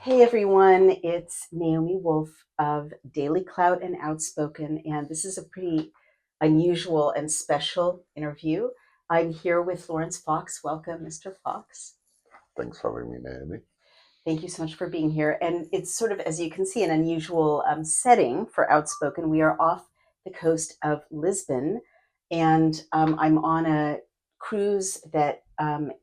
Hey everyone, it's Naomi Wolf of Daily Clout and Outspoken, and this is a pretty unusual and special interview. I'm here with Laurence Fox. Welcome, Mr. Fox. Thanks for having me, Naomi. Thank you so much for being here. And it's sort of, as you can see, an unusual setting for Outspoken. We are off the coast of Lisbon, and I'm on a cruise that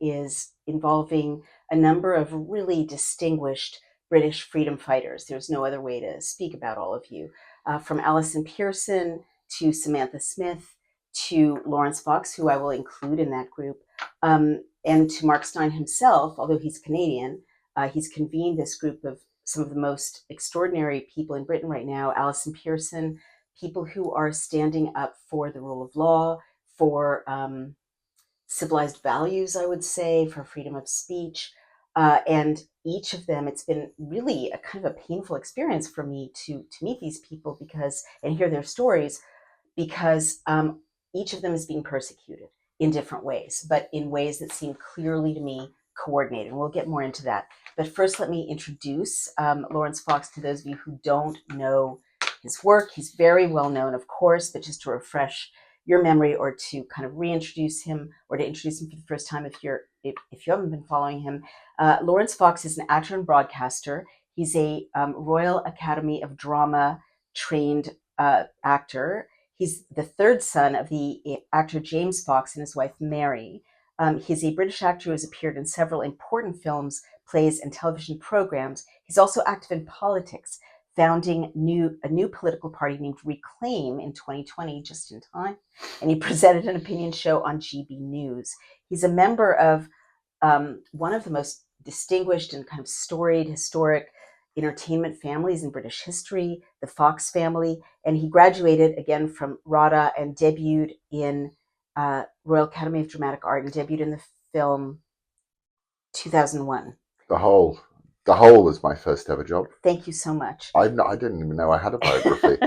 is involving a number of really distinguished British freedom fighters. There's no other way to speak about all of you, from Alison Pearson to Samantha Smith to Laurence Fox, who I will include in that group, and to Mark Stein himself, although he's Canadian. He's convened this group of some of the most extraordinary people in Britain right now, Alison Pearson, people who are standing up for the rule of law, for civilized values, I would say, for freedom of speech. And each of them, it's been really a kind of a painful experience for me to meet these people because and hear their stories because each of them is being persecuted in different ways, but in ways that seem clearly to me coordinated. And we'll get more into that. But first, let me introduce Laurence Fox to those of you who don't know his work. He's very well known, of course, but just to refresh your memory or to kind of reintroduce him or to introduce him for the first time if you haven't been following him. Laurence Fox is an actor and broadcaster. He's a Royal Academy of Drama trained actor. He's the third son of the actor James Fox and his wife Mary. He's a British actor who has appeared in several important films, plays, and television programs. He's also active in politics, founding a new political party named Reclaim in 2020, just in time. And he presented an opinion show on GB News. He's a member of one of the most distinguished and kind of storied, historic entertainment families in British history, the Fox family. And he graduated again from RADA and debuted in Royal Academy of Dramatic Art and debuted in the film 2001. The whole was my first ever job. Thank you so much. I didn't even know I had a biography.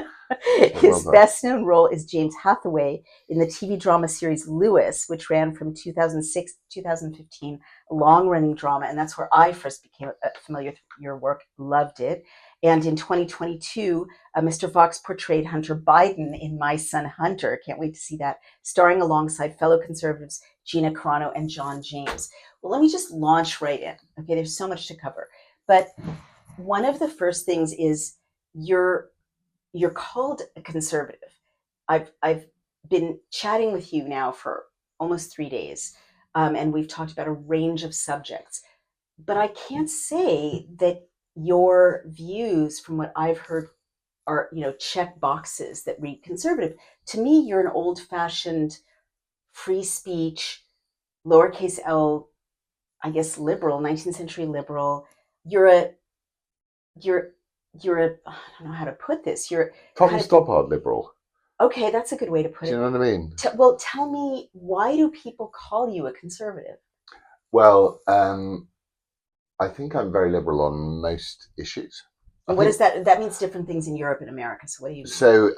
His best known role is James Hathaway in the TV drama series Lewis, which ran from 2006 to 2015, a long running drama. And that's where I first became familiar with your work, loved it. And in 2022, Mr. Fox portrayed Hunter Biden in My Son Hunter. Can't wait to see that, starring alongside fellow conservatives Gina Carano and John James. Well, let me just launch right in. Okay, there's so much to cover. But one of the first things is you're called a conservative. I've been chatting with you now for almost 3 days, and we've talked about a range of subjects. But I can't say that your views, from what I've heard, are check boxes that read conservative. To me, you're an old-fashioned free speech, lowercase l, I guess liberal, 19th century liberal. You're a I don't know how to put this. You're Tom kind of Stoppard liberal. okay. That's a good way to put Do you it. know what I mean? Well, tell me, why do people call you a conservative? Well, I think I'm very liberal on most issues. And what does that? That means different things in Europe and America. So what do you mean? So,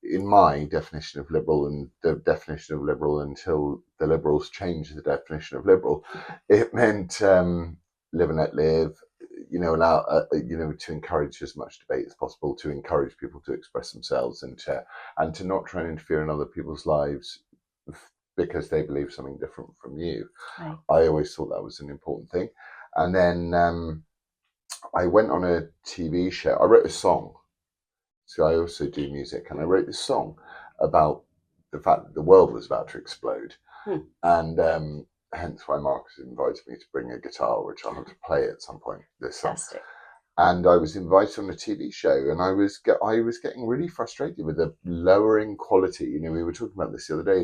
in my definition of liberal, and the definition of liberal until the liberals changed the definition of liberal, it meant live and let live. Allow to encourage as much debate as possible, to encourage people to express themselves, and to not try and interfere in other people's lives because they believe something different from you. Right. I always thought that was an important thing. And then I went on a TV show. I wrote a song. So I also do music, and I wrote this song about the fact that the world was about to explode. And hence why Marcus invited me to bring a guitar, which I'll have to play at some point this summer. Fantastic. And I was invited on a TV show, and I was getting really frustrated with the lowering quality. We were talking about this the other day.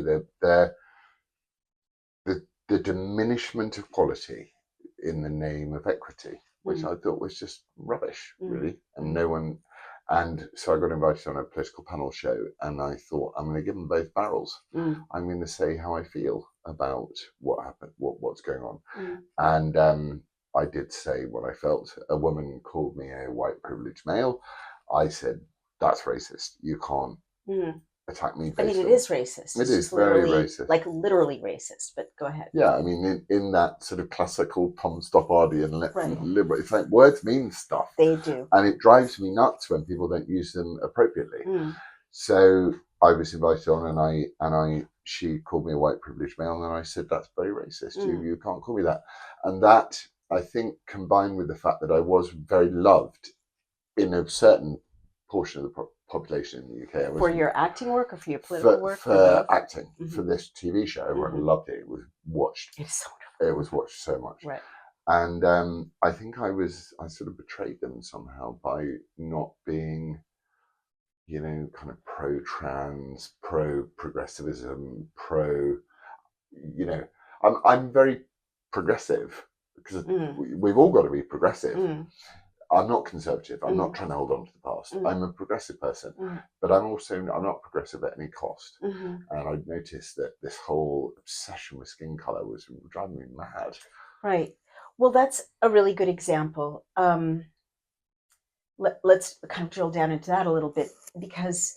The diminishment of quality in the name of equity, which I thought was just rubbish, really. And no one. And so I got invited on a political panel show, and I thought, I'm going to give them both barrels. I'm going to say how I feel about what happened, what's going on. And I did say what I felt. A woman called me a white privileged male. I said, that's racist. You can't attack me I based mean, it on. is racist. It It's is just very literally, racist. like literally racist. But go ahead. Yeah, I mean, in that sort of classical Tom Stoppardian Right. liberal, it's like words mean stuff. They do. And it drives me nuts when people don't use them appropriately. Mm. So I was invited on, and she called me a white privileged male, and I said, that's very racist. You can't call me that. And that, I think, combined with the fact that I was very loved in a certain portion of the population in the UK. For your acting work or for your political work? For acting, Mm-hmm. for this TV show. Everyone loved it. It was watched. It's so It was watched so much. right. And I think I sort of betrayed them somehow by not being, you know, kind of pro-trans, pro-progressivism, you know, I'm very progressive because we've all got to be progressive. I'm not conservative. I'm not trying to hold on to the past. I'm a progressive person, but I'm not progressive at any cost. And I noticed that this whole obsession with skin color was driving me mad. Right. Well, that's a really good example. Let's kind of drill down into that a little bit, because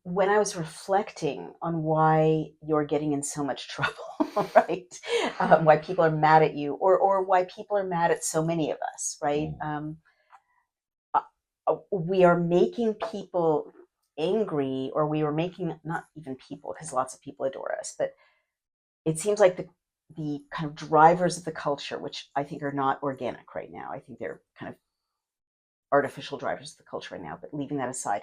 when I was reflecting on why you're getting in so much trouble, right? Why people are mad at you, or why people are mad at so many of us, right? We are making people angry, or we were making, not even people, because lots of people adore us, but it seems like the kind of drivers of the culture, which I think are not organic right now. I think they're kind of artificial drivers of the culture right now, but leaving that aside,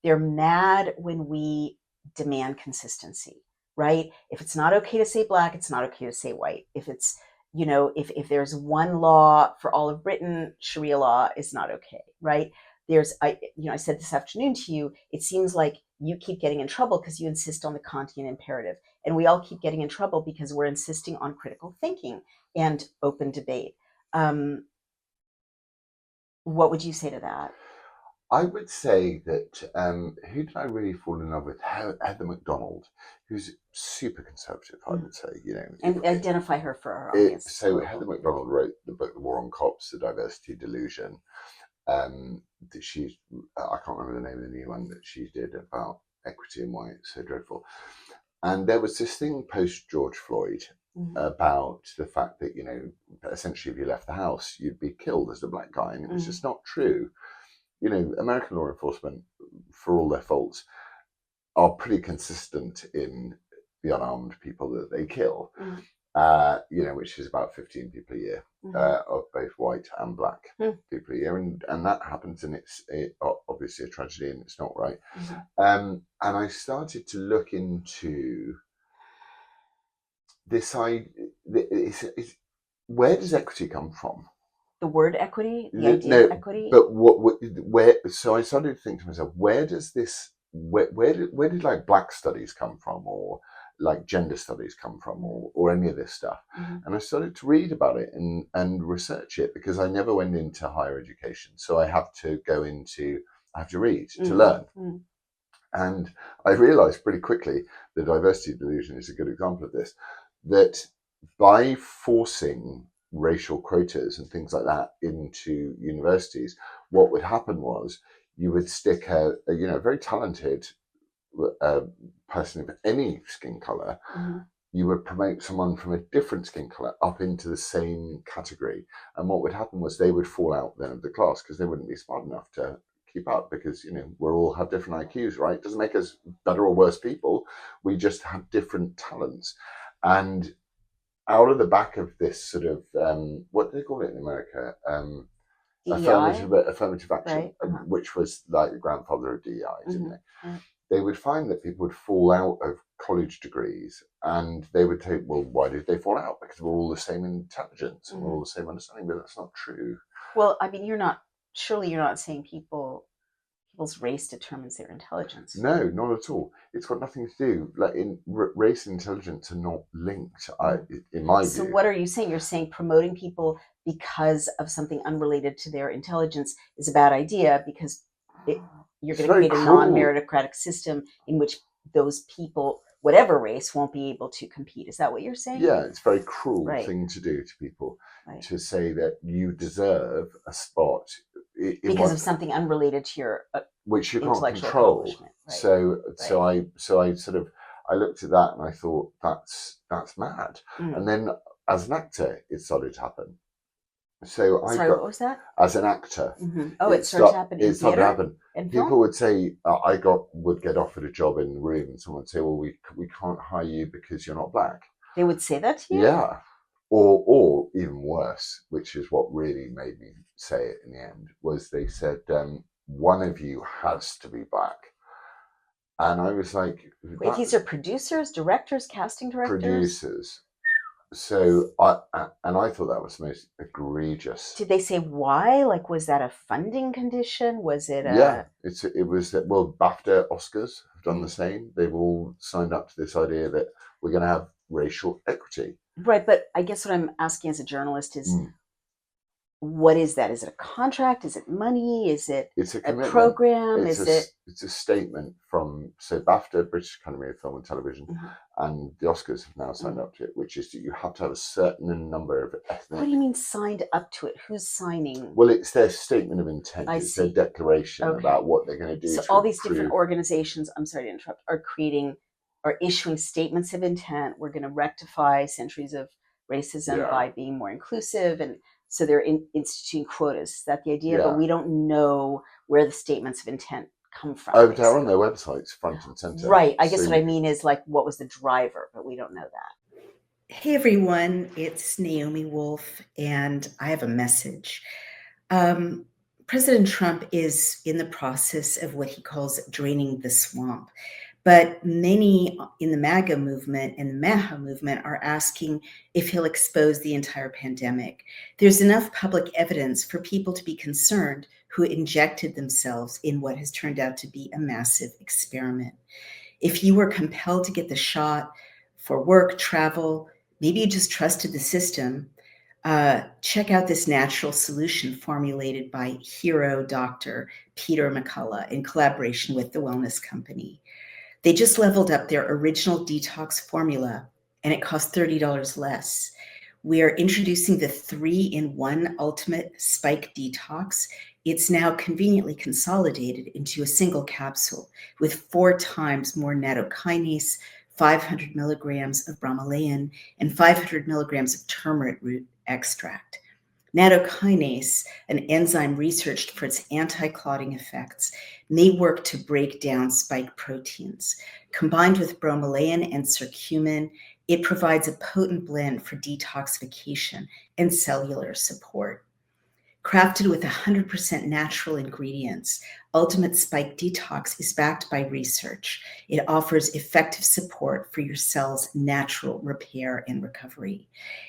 they're mad when we demand consistency, right? If it's not okay to say black, it's not okay to say white. If it's, you know, if there's one law for all of Britain, Sharia law is not okay, right? I said this afternoon to you, it seems like you keep getting in trouble because you insist on the Kantian imperative. And we all keep getting in trouble because we're insisting on critical thinking and open debate. What would you say to that? I would say that who did I really fall in love with? Heather McDonald, who's super conservative, I would say. You know, and identify her for our audience. So Heather McDonald wrote the book "The War on Cops: The Diversity Delusion." That she, I can't remember the name of the new one that she did about equity and why it's so dreadful. And there was this thing post George Floyd about the fact that, you know, essentially if you left the house, you'd be killed as a black guy, and it was just not true. You know, American law enforcement, for all their faults, are pretty consistent in the unarmed people that they kill. You know, which is about 15 people a year, of both white and black people a year, and that happens, and it's obviously a tragedy, and it's not right. And I started to look into this idea. Where does equity come from? The word equity, the idea of equity. But where? So I started to think to myself, where does this? Where did like black studies come from, or like gender studies come from, or any of this stuff? And I started to read about it and research it, because I never went into higher education, so I have to read to learn. And I realized pretty quickly the diversity delusion is a good example of this, that by forcing racial quotas and things like that into universities, what would happen was you would stick a very talented person of any skin color, you would promote someone from a different skin color up into the same category, and what would happen was they would fall out then of the class because they wouldn't be smart enough to keep up, because, you know, we all have different IQs, right? It doesn't make us better or worse people, we just have different talents. And out of the back of this sort of what do they call it in America, affirmative action, right? Which was like the grandfather of DEI, didn't they? They would find that people would fall out of college degrees, and they would take, well, why did they fall out? Because we're all the same intelligence and we're all the same understanding, but that's not true. Well, I mean, you're not saying people's race determines their intelligence. No, not at all. It's got nothing to do, like, in race and intelligence are not linked, in my view. So what are you saying? You're saying promoting people because of something unrelated to their intelligence is a bad idea, because you're going to create a non-meritocratic system in which those people, whatever race, won't be able to compete. Is that what you're saying? Yeah, it's a very cruel thing to do to people, to say that you deserve a spot because of something unrelated to your which you can't intellectual control. accomplishment. Right. So I sort of I looked at that and I thought that's mad. And then as an actor, it started to happen. So Sorry, what was that? As an actor. Oh, it started to happen in theater. It started to happen. People film? would say would get offered a job in the room, and someone would say, "Well, we can't hire you because you're not black." They would say that to you? Yeah. Or even worse, which is what really made me say it in the end, was they said, one of you has to be black. And I was like, wait, these are producers, directors, casting directors? Producers. So I thought that was the most egregious. Did they say why? Like, was that a funding condition? Was it a... Yeah, it was, well, BAFTA, Oscars have done the same. They've all signed up to this idea that we're going to have racial equity. Right, but I guess what I'm asking as a journalist is, what is that? Is it a contract? Is it money? Is it a program? It's a statement from, so BAFTA, British Academy of Film and Television, and the Oscars have now signed up to it, which is that you have to have a certain number of ethnic... What do you mean signed up to it? Who's signing? Well, it's their statement of intent. It's their declaration about what they're going to do. So all these different organizations, I'm sorry to interrupt, are issuing statements of intent. We're going to rectify centuries of racism by being more inclusive, and so they're instituting quotas. Is that the idea? But we don't know where the statements of intent come from. Oh, they're on their websites, front and center. Right. I guess what I mean is, like, what was the driver? But we don't know that. Hey, everyone. It's Naomi Wolf, and I have a message. President Trump is in the process of what he calls draining the swamp. But many in the MAGA movement and the MAHA movement are asking if he'll expose the entire pandemic. There's enough public evidence for people to be concerned who injected themselves in what has turned out to be a massive experiment. If you were compelled to get the shot for work, travel, maybe you just trusted the system, check out this natural solution formulated by hero doctor Peter McCullough in collaboration with the wellness company. They just leveled up their original detox formula, and it cost $30 less. We are introducing the 3-in-1 Ultimate Spike Detox. It's now conveniently consolidated into a single capsule with 4 times more nattokinase, 500 milligrams of bromelain, and 500 milligrams of turmeric root extract. Nattokinase, an enzyme researched for its anti-clotting effects, may work to break down spike proteins. Combined with bromelain and curcumin, it provides a potent blend for detoxification and cellular support. Crafted with 100% natural ingredients, Ultimate Spike Detox is backed by research. It offers effective support for your cell's natural repair and recovery.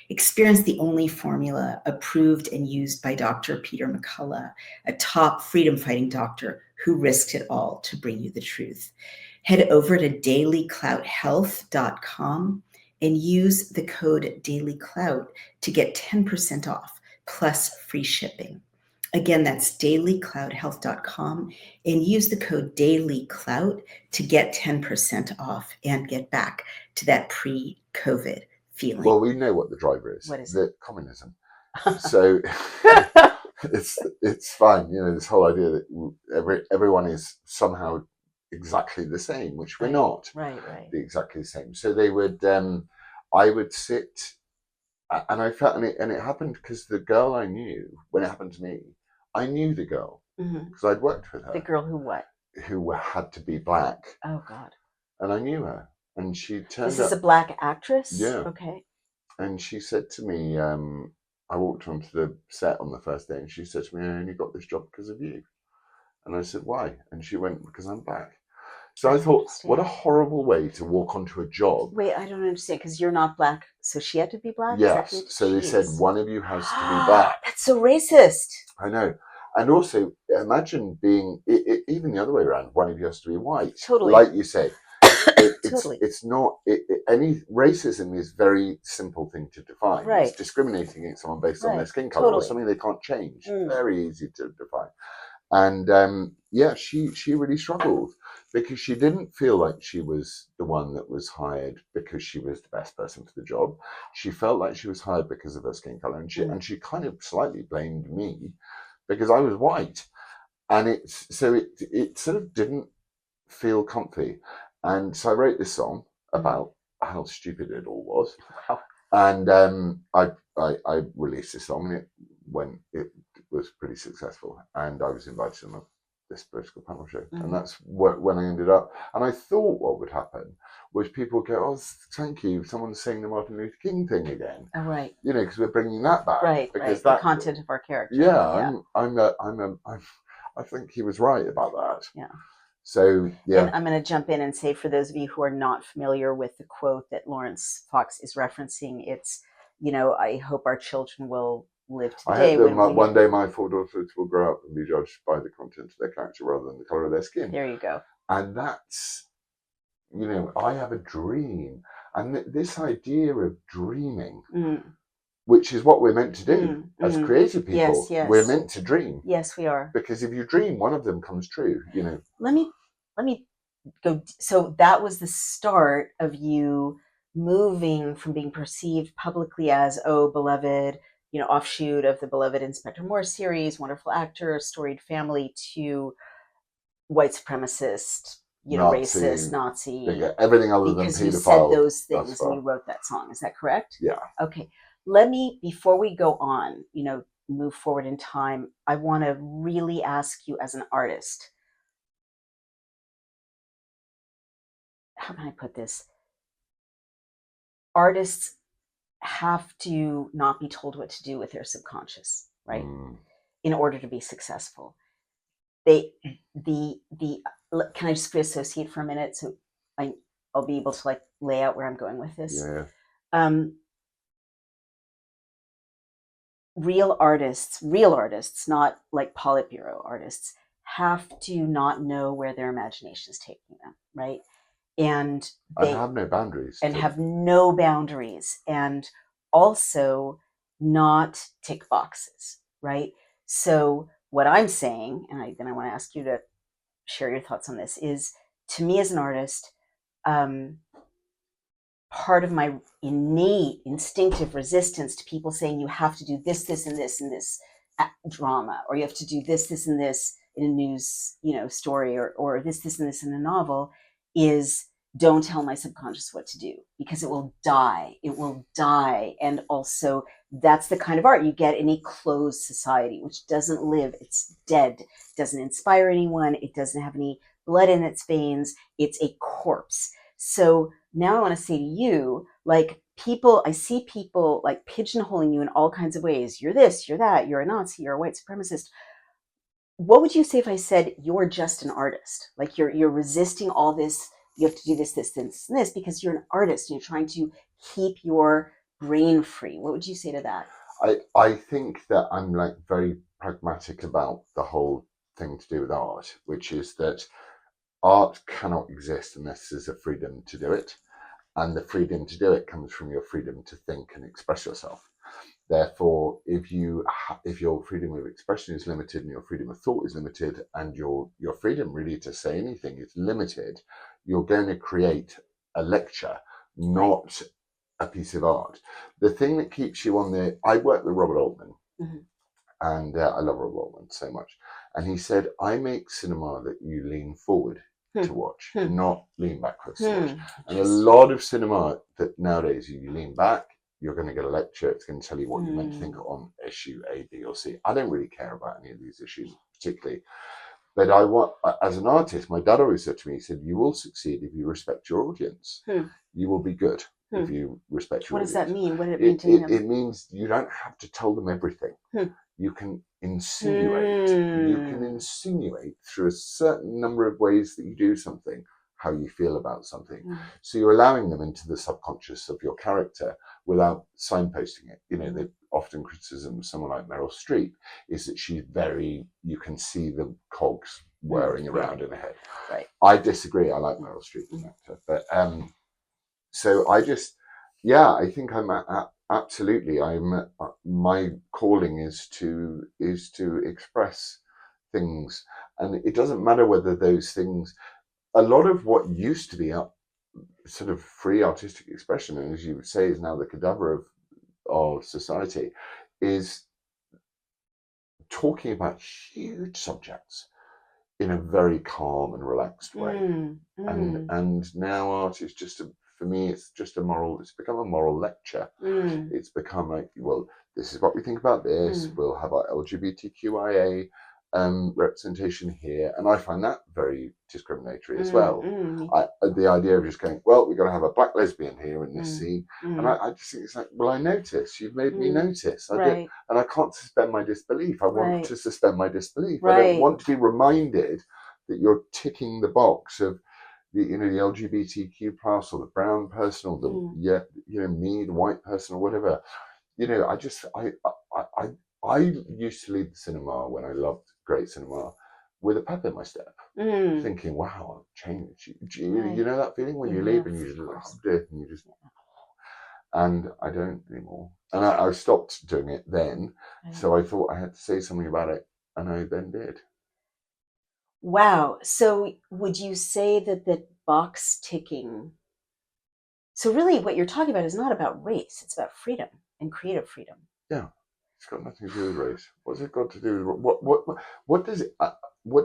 Experience the only formula approved and used by Dr. Peter McCullough, a top freedom-fighting doctor who risked it all to bring you the truth. Head over to dailyclouthealth.com and use the code DailyClout to get 10% off. Plus free shipping. Again, that's dailyclouthealth.com and use the code DailyClout to get 10% off and get back to that pre-COVID feeling. Well, we know what the driver is. What is it? Communism. So it's fine. You know, this whole idea that everyone is somehow exactly the same, which we're not. Right. Exactly the same. So they would, I would sit. And I felt, and it happened because the girl I knew, when it happened to me, I knew the girl because I'd worked with her. The girl who what? Who had to be black. Oh, God. And I knew her. And she turned up. This is a black actress? Yeah. Okay. And she said to me, I walked onto the set on the first day and she said to me, I only got this job because of you. And I said, why? And she went, because I'm black. So I thought, what a horrible way to walk onto a job. Wait, I don't understand, because you're not black, so she had to be black? Yes. So they said, one of you has to be black. That's so racist. I know. And also, imagine being, even the other way around, one of you has to be white. Totally. Like you say. Totally. It's not, any racism is a very simple thing to define. Right. It's discriminating against someone based on their skin color or something they can't change. Very easy to define. And she really struggled because she didn't feel like she was the one that was hired because she was the best person for the job. She felt like she was hired because of her skin color, and she kind of slightly blamed me because I was white, and it sort of didn't feel comfy, and so I wrote this song about how stupid it all was. Wow. And I released this song, and it was pretty successful, and I was invited on this political panel show, and that's when I ended up. And I thought what would happen was people would go, "Oh, thank you, someone's saying the Martin Luther King thing again." Oh, right. You know, because we're bringing that back, Right. because The content of our character. Yeah, I think he was right about that. Yeah. So, yeah. And I'm going to jump in and say, for those of you who are not familiar with the quote that Laurence Fox is referencing, it's, I hope our children will live to the day when one day my 4 daughters will grow up and be judged by the content of their character rather than the colour of their skin. There you go. And that's, I have a dream. And this idea of dreaming, which is what we're meant to do as creative people. Yes. We're meant to dream. Yes, we are. Because if you dream, one of them comes true, Let me go. So that was the start of you moving from being perceived publicly as, beloved, offshoot of the beloved Inspector Morse series, wonderful actor, storied family, to white supremacist, Nazi, racist, Nazi, everything other than because you pedophile. said those things and you wrote that song. Is that correct? Yeah. Okay. Before we go on, move forward in time, I want to really ask you as an artist, how can I put this? Artists have to not be told what to do with their subconscious, right? In order to be successful. Can I just associate for a minute so I'll be able to lay out where I'm going with this? Yeah. Real artists, not like Politburo artists, have to not know where their imagination is taking them, right? And they have no boundaries. And have no boundaries, and also not tick boxes, right? So what I'm saying, and I want to ask you to share your thoughts on this, is, to me as an artist, part of my innate instinctive resistance to people saying you have to do this, this, and this in this drama, or you have to do this, this, and this in a news, story, or this, this, and this in a novel, is don't tell my subconscious what to do, because it will die. It will die. And also, that's the kind of art you get in a closed society, which doesn't live. It's dead. It doesn't inspire anyone. It doesn't have any blood in its veins. It's a corpse. So now I want to say to you, I see people pigeonholing you in all kinds of ways. You're this, you're that, you're a Nazi, you're a white supremacist. What would you say if I said you're just an artist? You're resisting all this. You have to do this, this, this, and this, because you're an artist and you're trying to keep your brain free. What would you say to that? I think that I'm very pragmatic about the whole thing to do with art, which is that art cannot exist unless there's a freedom to do it. And the freedom to do it comes from your freedom to think and express yourself. Therefore, if your freedom of expression is limited and your freedom of thought is limited and your freedom really to say anything is limited, you're going to create a lecture, not a piece of art. The thing that keeps you on I work with Robert Altman, and I love Robert Altman so much. And he said, I make cinema that you lean forward to watch, not lean backwards to watch. And a lot of cinema that nowadays you lean back, you're going to get a lecture. It's going to tell you what you're meant to think on issue A, B, or C. I don't really care about any of these issues particularly. But as an artist, my dad always said to me, he said, you will succeed if you respect your audience. You will be good if you respect your audience. What does that mean? What did it mean to him? It means you don't have to tell them everything. You can insinuate. You can insinuate through a certain number of ways that you do something, how you feel about something. So you're allowing them into the subconscious of your character without signposting it. The often criticism of someone like Meryl Streep is that she's you can see the cogs whirring around in her head. Right. I disagree. I like Meryl Streep as an actor. But so I think I'm absolutely. My calling is to express things, and it doesn't matter whether those things. A lot of what used to be sort of free artistic expression, and as you would say, is now the cadaver of society, is talking about huge subjects in a very calm and relaxed way. And now art is for me, it's become a moral lecture. It's become like, well, this is what we think about this. We'll have our LGBTQIA representation here, and I find that very discriminatory as well. The idea of just going, well, we're going to have a black lesbian here in this scene, and I just think it's like, well, I notice, you've made me notice, and I can't suspend my disbelief. I want to suspend my disbelief. I don't want to be reminded that you're ticking the box of the LGBTQ plus, or the brown person, or the me, the white person, or whatever. I used to leave the cinema, when I loved great cinema, with a pep in my step, thinking, wow, I've changed. You know that feeling when you leave and you just loved it, and you just, and I don't anymore. And I stopped doing it then, so I thought I had to say something about it, and I then did. Wow. So would you say that the box ticking, so really what you're talking about is not about race, it's about freedom and creative freedom. Yeah. It's got nothing to do with race. What's it got to do with what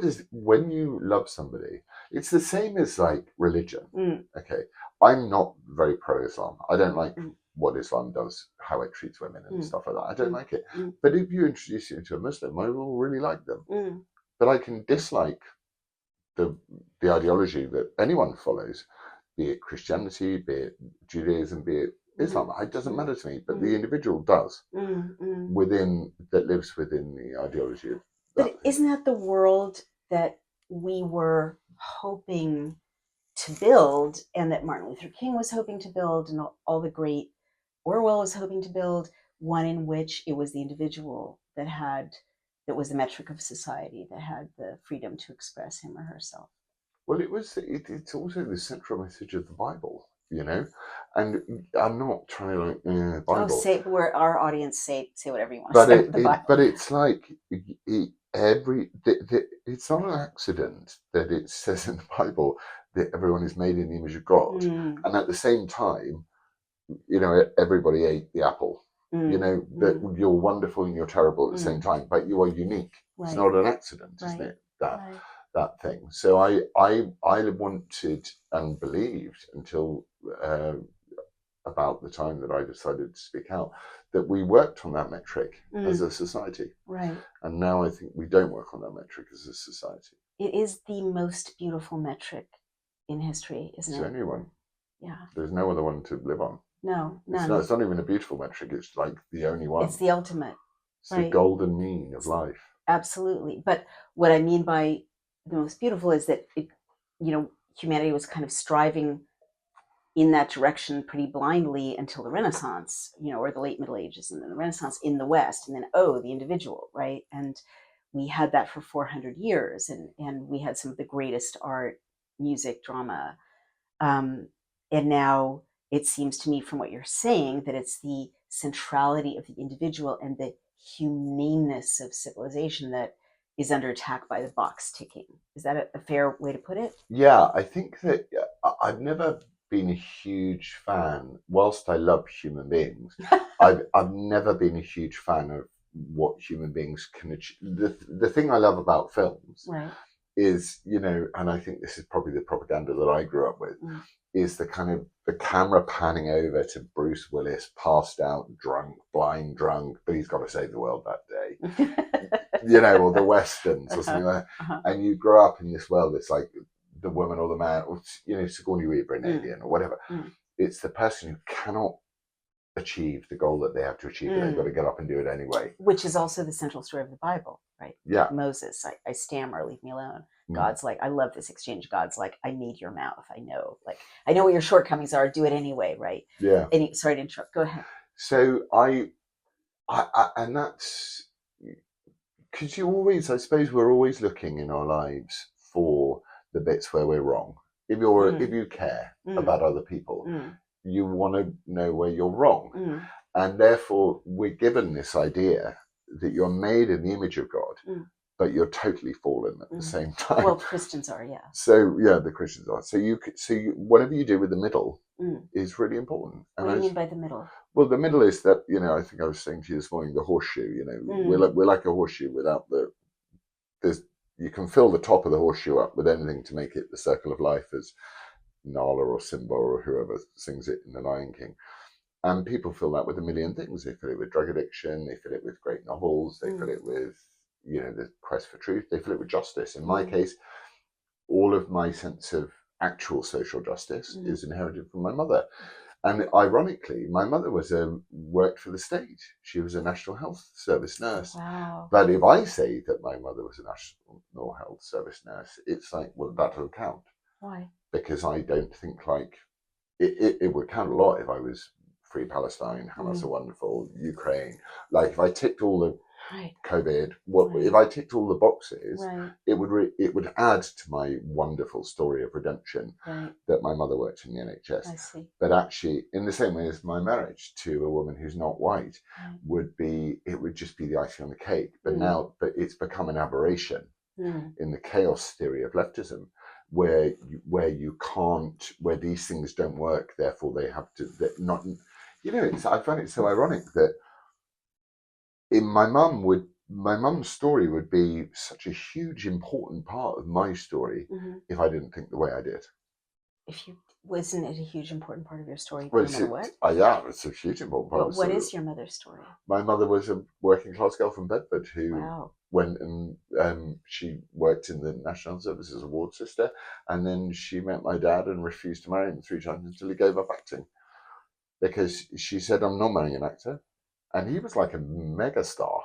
does when you love somebody? It's the same as like religion. Okay, I'm not very pro-Islam. I don't like what Islam does, how it treats women and stuff like that. I don't like it. But if you introduce me to a Muslim, I will really like them. But I can dislike the ideology that anyone follows, be it Christianity, be it Judaism, be it Islam. It doesn't matter to me, but the individual does, that lives within the ideology of that. But isn't that the world that we were hoping to build, and that Martin Luther King was hoping to build, and all the great Orwell was hoping to build, one in which it was the individual that was the metric of society, that had the freedom to express him or herself? Well, it's also the central message of the Bible, and I'm not trying to like Bible. Oh, say where our audience say whatever you want to say about the Bible. But it's like it's not an accident that it says in the Bible that everyone is made in the image of God, and at the same time, everybody ate the apple. That you're wonderful and you're terrible at the same time, but you are unique. It's not an accident, isn't it? That thing. So I wanted and believed until about the time that I decided to speak out, that we worked on that metric as a society. Right. And now I think we don't work on that metric as a society. It is the most beautiful metric in history, isn't it? It's the only one. Yeah. There's no other one to live on. No, none. It's not even a beautiful metric. It's like the only one. It's the ultimate. It's the golden mean of life. Absolutely. But what I mean by the most beautiful is that humanity was kind of striving in that direction pretty blindly until the Renaissance, or the late Middle Ages, and then the Renaissance in the West, and then the individual, right? And we had that for 400 years, and we had some of the greatest art, music, drama, and now it seems to me from what you're saying that it's the centrality of the individual and the humaneness of civilization that is under attack by the box ticking. Is that a fair way to put it? Yeah, I think that I've never been a huge fan, whilst I love human beings, I've never been a huge fan of what human beings can achieve. The thing I love about films is, and I think this is probably the propaganda that I grew up with, is the kind of the camera panning over to Bruce Willis, passed out, drunk, blind drunk, but he's got to save the world that day. Or the Westerns or something like that. And you grow up in this world that's like the woman or the man, or Sigourney Weaver in Alien or whatever. It's the person who cannot achieve the goal that they have to achieve, but they've got to get up and do it anyway. Which is also the central story of the Bible, right? Yeah. Moses, I stammer, leave me alone. God's like, I love this exchange. God's like, I made your mouth. I know what your shortcomings are. Do it anyway, right? Yeah. Sorry to interrupt. Go ahead. So I and that's because I suppose we're always looking in our lives for the bits where we're wrong. If you care about other people, you want to know where you're wrong. And therefore we're given this idea that you're made in the image of God, but you're totally fallen at the same time. Well, Christians are, yeah. So yeah, the Christians are. Whatever you do with the middle is really important. And what do you mean by the middle? Well, the middle is that, I think I was saying to you this morning, the horseshoe. We're like a horseshoe without you can fill the top of the horseshoe up with anything to make it the circle of life, as Nala or Simba or whoever sings it in The Lion King. And people fill that with a million things. They fill it with drug addiction. They fill it with great novels. They fill it with, the quest for truth. They fill it with justice. In my case, all of my sense of actual social justice is inherited from my mother. And ironically, my mother worked for the state. She was a National Health Service nurse. Wow. But if I say that my mother was a National Health Service nurse, it's like, well, that doesn't count. Why? Because I don't think it would count a lot if I was Free Palestine, Hamas are wonderful, Ukraine. Like if I ticked all the COVID, if I ticked all the boxes, it would add to my wonderful story of redemption that my mother worked in the NHS. I see. But actually, in the same way as my marriage to a woman who's not white would just be the icing on the cake. But it's become an aberration in the chaos theory of leftism, where these things don't work, therefore they have to not. I find it so ironic that my mum's story would be such a huge, important part of my story if I didn't think the way I did. Wasn't it a huge, important part of your story? Well, no matter what? Yeah, it's a huge, important part. What is your mother's story? My mother was a working class girl from Bedford who went and she worked in the National Service as a ward sister, and then she met my dad and refused to marry him 3 times until he gave up acting. Because she said, I'm not marrying an actor. And he was like a megastar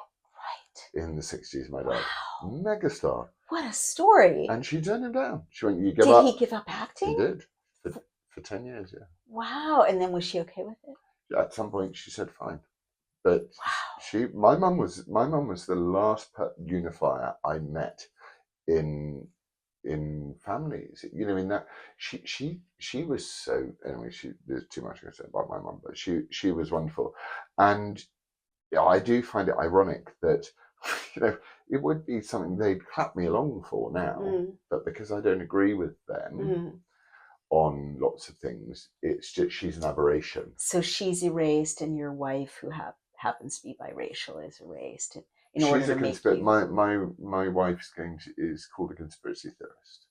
in the 60s, my dad. Wow. Megastar. What a story. And she turned him down. She went, Did he give up acting? He did. For 10 years, yeah. Wow. And then was she okay with it? At some point she said fine. But my mum was the last unifier I met in families, in that she was so, anyway, there's too much I can say about my mum, but she was wonderful. And I do find it ironic that it would be something they'd clap me along for now, but because I don't agree with them on lots of things, it's just she's an aberration. So she's erased, and your wife, who happens to be biracial, is erased. She's a conspiracy. My wife is called a conspiracy theorist,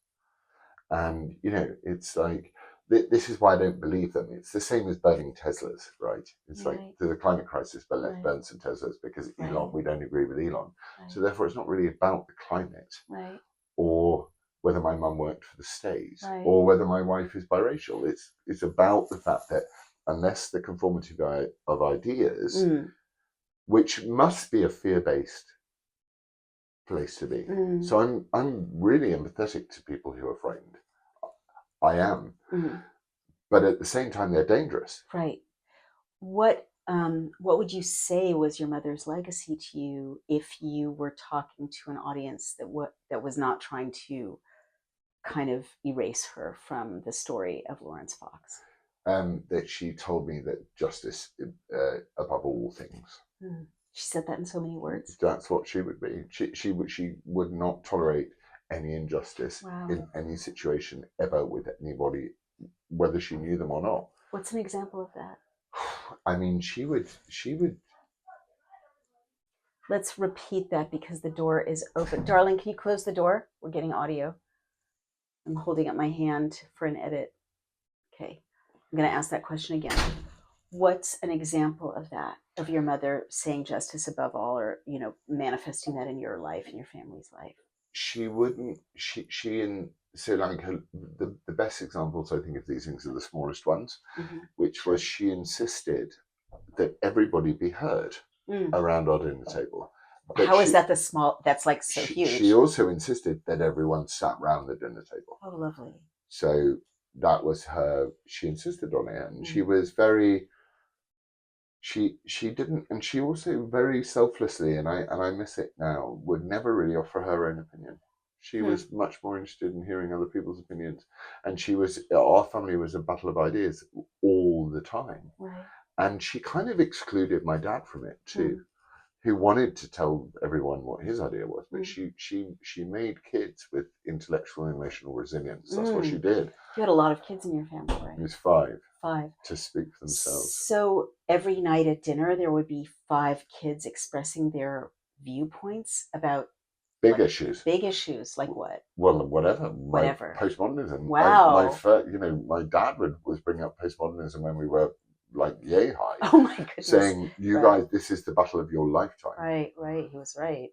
and it's like this is why I don't believe them. It's the same as burning Teslas, right? It's like there's a climate crisis, but let's burn some Teslas because Elon. We don't agree with Elon, so therefore it's not really about the climate, or whether my mum worked for the state, or whether my wife is biracial. It's about the fact that unless the conformity of ideas. Which must be a fear-based place to be. So I'm really empathetic to people who are frightened. I am, but at the same time they're dangerous. Right. What would you say was your mother's legacy to you if you were talking to an audience that was not trying to kind of erase her from the story of Laurence Fox? That she told me that justice above all things. She said that in so many words. That's what she would be. She would not tolerate any injustice in any situation ever with anybody, whether she knew them or not. What's an example of that? I mean, she would. Let's repeat that because the door is open. Darling, can you close the door? We're getting audio. I'm holding up my hand for an edit. Okay. I'm going to ask that question again. What's an example of that, of your mother saying justice above all, or manifesting that in your life, in your family's life? She wouldn't. So like the best examples I think of these things are the smallest ones, which was she insisted that everybody be heard around our dinner table. But how is that the small? That's like so huge. She also insisted that everyone sat round the dinner table. Oh, lovely. So that was her. She insisted on it, and she was very. She didn't, and she also very selflessly, and I miss it now, would never really offer her own opinion. She was much more interested in hearing other people's opinions, and our family was a battle of ideas all the time. Right. And she kind of excluded my dad from it too. who wanted to tell everyone what his idea was, but Mm. she made kids with intellectual and emotional resilience. That's what she did. You had a lot of kids in your family, right? It was 5 5 to speak for themselves. So every night at dinner, there would be 5 kids expressing their viewpoints about Big issues. Big issues, like what? Well, whatever. Whatever. Postmodernism. Wow. My dad was bringing up postmodernism when we were like yay high. Oh my goodness. Saying, you guys, this is the battle of your lifetime. Right. He was right.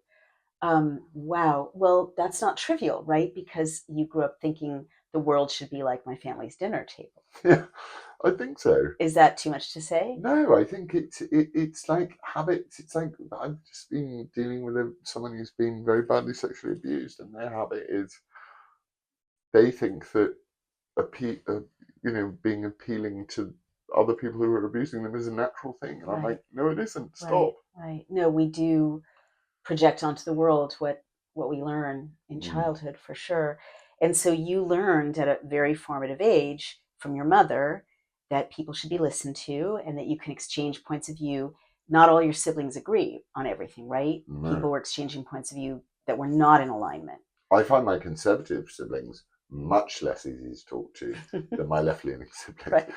Wow. Well, that's not trivial, right? Because you grew up thinking the world should be like my family's dinner table. Yeah, I think so. Is that too much to say? No, I think it's like habits. It's like I've just been dealing with someone who's been very badly sexually abused, and their habit is they think that being appealing to other people who are abusing them is a natural thing, and I'm like, no, it isn't. Stop. Right. No, we do project onto the world what we learn in childhood, for sure. And so you learned at a very formative age from your mother that people should be listened to and that you can exchange points of view. Not all your siblings agree on everything, right? No. People were exchanging points of view that were not in alignment. I find my conservative siblings much less easy to talk to than my left-leaning siblings. Right.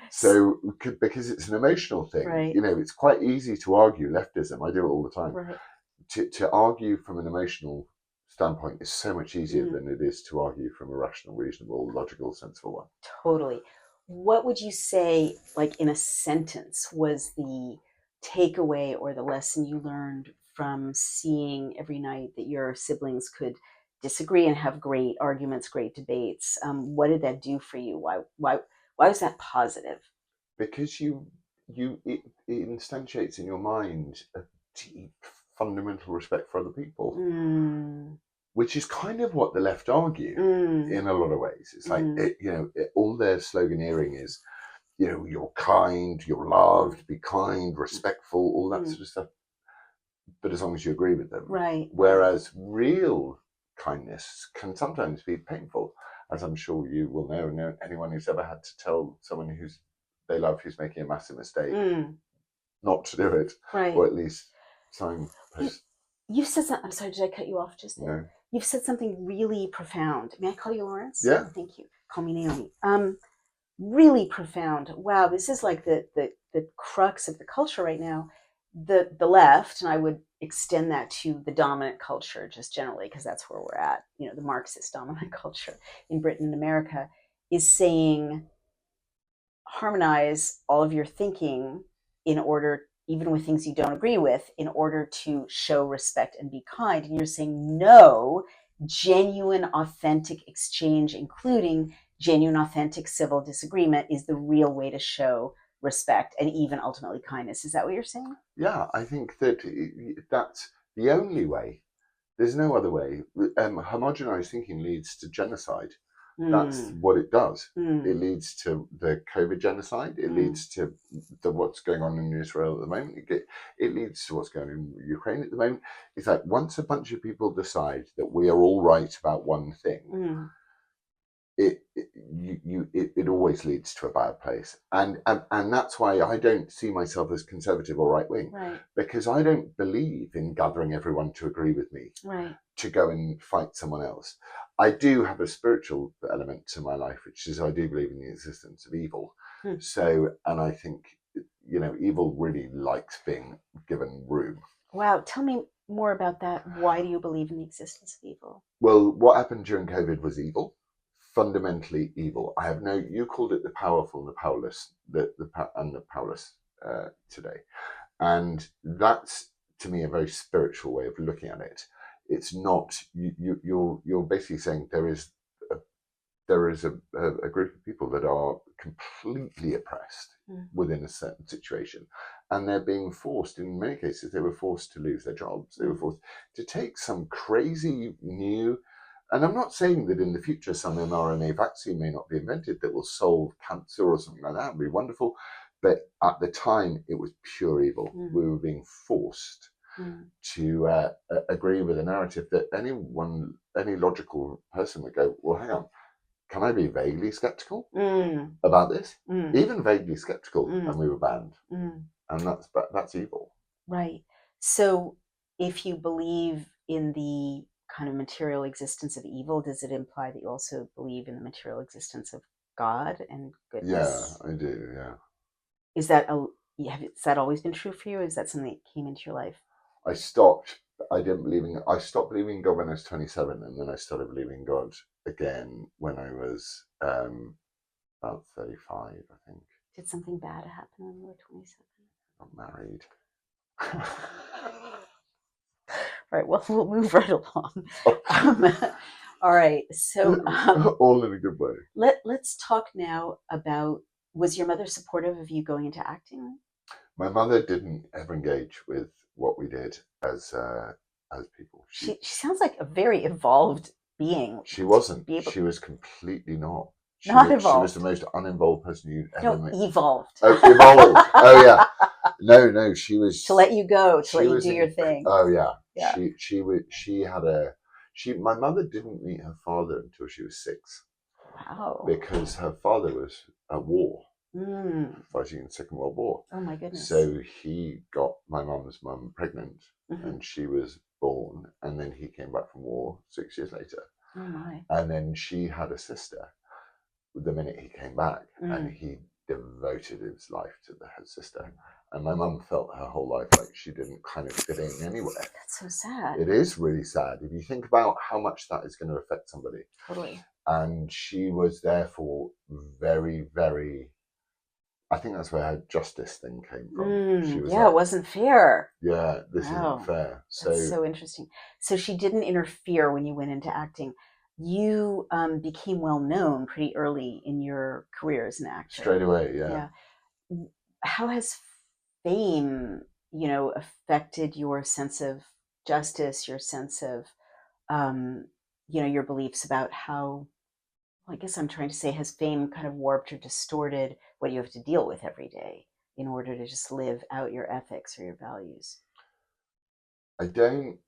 So, because it's an emotional thing, right. It's quite easy to argue leftism. I do it all the time. Right. To argue from an emotional standpoint is so much easier than it is to argue from a rational, reasonable, logical, sensible one. Totally. What would you say, like in a sentence, was the takeaway or the lesson you learned from seeing every night that your siblings could disagree and have great arguments, great debates? What did that do for you? Why was that positive? Because it instantiates in your mind a deep, fundamental respect for other people, which is kind of what the left argue in a lot of ways. It's like all their sloganeering is, you're kind, you're loved, be kind, respectful, all that sort of stuff. But as long as you agree with them, right? Whereas real kindness can sometimes be painful, as I'm sure you will know. Anyone who's ever had to tell someone they love who's making a massive mistake not to do it, right? Or at least signpost. You've said something. I'm sorry, did I cut you off just there? No. You've said something really profound. May I call you Laurence? Yeah. Thank you. Call me Naomi. Really profound. Wow, this is like the crux of the culture right now. The left, and I would extend that to the dominant culture just generally, because that's where we're at. The Marxist dominant culture in Britain and America is saying, harmonize all of your thinking in order, even with things you don't agree with, in order to show respect and be kind. And you're saying, no, genuine, authentic exchange, including genuine, authentic civil disagreement, is the real way to show respect and even ultimately kindness. Is that what you're saying? Yeah, I think that that's the only way. There's no other way. Homogenized thinking leads to genocide. That's what it does. It leads to the COVID genocide. It leads to what's going on in Israel at the moment. It leads to what's going on in Ukraine at the moment. It's like once a bunch of people decide that we are all right about one thing, it always leads to a bad place. And that's why I don't see myself as conservative or right wing, because I don't believe in gathering everyone to agree with me to go and fight someone else. I do have a spiritual element to my life, which is I do believe in the existence of evil. So, and I think, evil really likes being given room. Wow. Tell me more about that. Why do you believe in the existence of evil? Well, what happened during COVID was evil. Fundamentally evil. You called it the powerful and the powerless, the powerless today. And that's, to me, a very spiritual way of looking at it. It's not, you're basically saying there is a group of people that are completely oppressed within a certain situation, and they're being forced, in many cases, they were forced to lose their jobs. They were forced to take some crazy new, and I'm not saying that in the future some mRNA vaccine may not be invented that will solve cancer or something like that. It would be wonderful. But at the time, it was pure evil. We were being forced to agree with a narrative that any logical person would go, well, hang on, can I be vaguely skeptical about this? Even vaguely skeptical, and we were banned. And that's evil. Right. So if you believe in the kind of material existence of evil, does it imply that you also believe in the material existence of God and Yeah, goodness? I do. Yeah. Is that has that always been true for you? Is that something that came into your life? I stopped. I stopped believing in God when I was 27, and then I started believing in God again when I was about 35, I think. Did something bad happen when you were 27? Got married. Right. Well, we'll move right along. All right. So All in a good way. let's talk now about, was your mother supportive of you going into acting? My mother didn't ever engage with what we did as people. She sounds like a very evolved being. She wasn't. Be able, She was completely not. not She was evolved. the most uninvolved person you'd ever met. Evolved. Oh, evolved. Oh yeah. No, she was To let you go, to she let you was do your thing. Oh yeah. Yeah. My mother didn't meet her father until she was 6 Wow. because her father was at war, Mm. fighting in the Second World War. Oh my goodness. So he got my mum's mum pregnant, Mhm. and she was born, and then he came back from war 6 years later. Oh my. And then she had a sister the minute he came back, and he devoted his life to her sister. And my mum felt her whole life like she didn't kind of fit in anywhere. That's so sad. It is really sad if you think about how much that is going to affect somebody. Totally. And she was therefore very, very, I think that's where her justice thing came from. She was it wasn't fair. Yeah, this isn't fair. That's so interesting. So she didn't interfere when you went into acting. You became well known pretty early in your career as an actor. Straight away, yeah. How has fame, affected your sense of justice, your sense of, your beliefs about how, well, I guess I'm trying to say, has fame kind of warped or distorted what you have to deal with every day in order to just live out your ethics or your values? I don't,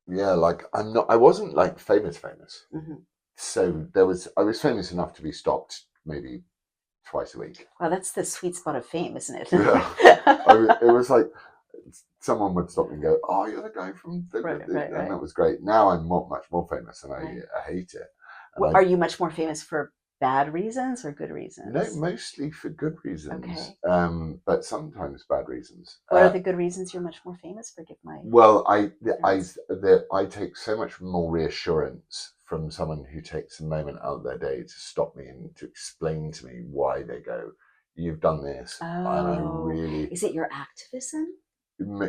I wasn't like famous. Mm-hmm. So I was famous enough to be stopped maybe twice a week. Well, that's the sweet spot of fame, isn't it? Yeah. It was like someone would stop me and go, "Oh, you're the guy from," Right. And that was great. Now I'm much more famous, and I hate it. Well, are you much more famous for bad reasons or good reasons? No, mostly for good reasons. Okay. But sometimes bad reasons. What are the good reasons you're much more famous for? Give my. Well, I take so much more reassurance from someone who takes a moment out of their day to stop me and to explain to me why they go, "You've done this," and I really. Is it your activism?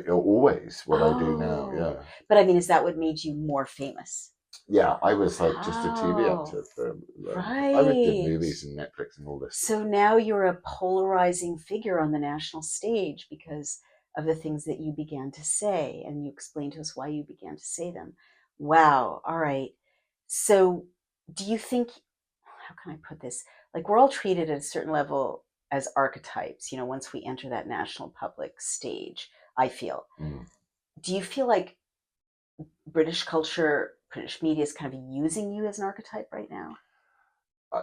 Always what I do now, yeah. But I mean, is that what made you more famous? Yeah, I was like just a TV actor for. Right. I did movies and Netflix and all this. So now you're a polarizing figure on the national stage because of the things that you began to say, and you explained to us why you began to say them. Wow. All right. So do you think, how can I put this? Like, we're all treated at a certain level as archetypes, once we enter that national public stage, I feel. Do you feel like British culture, British media is kind of using you as an archetype right now?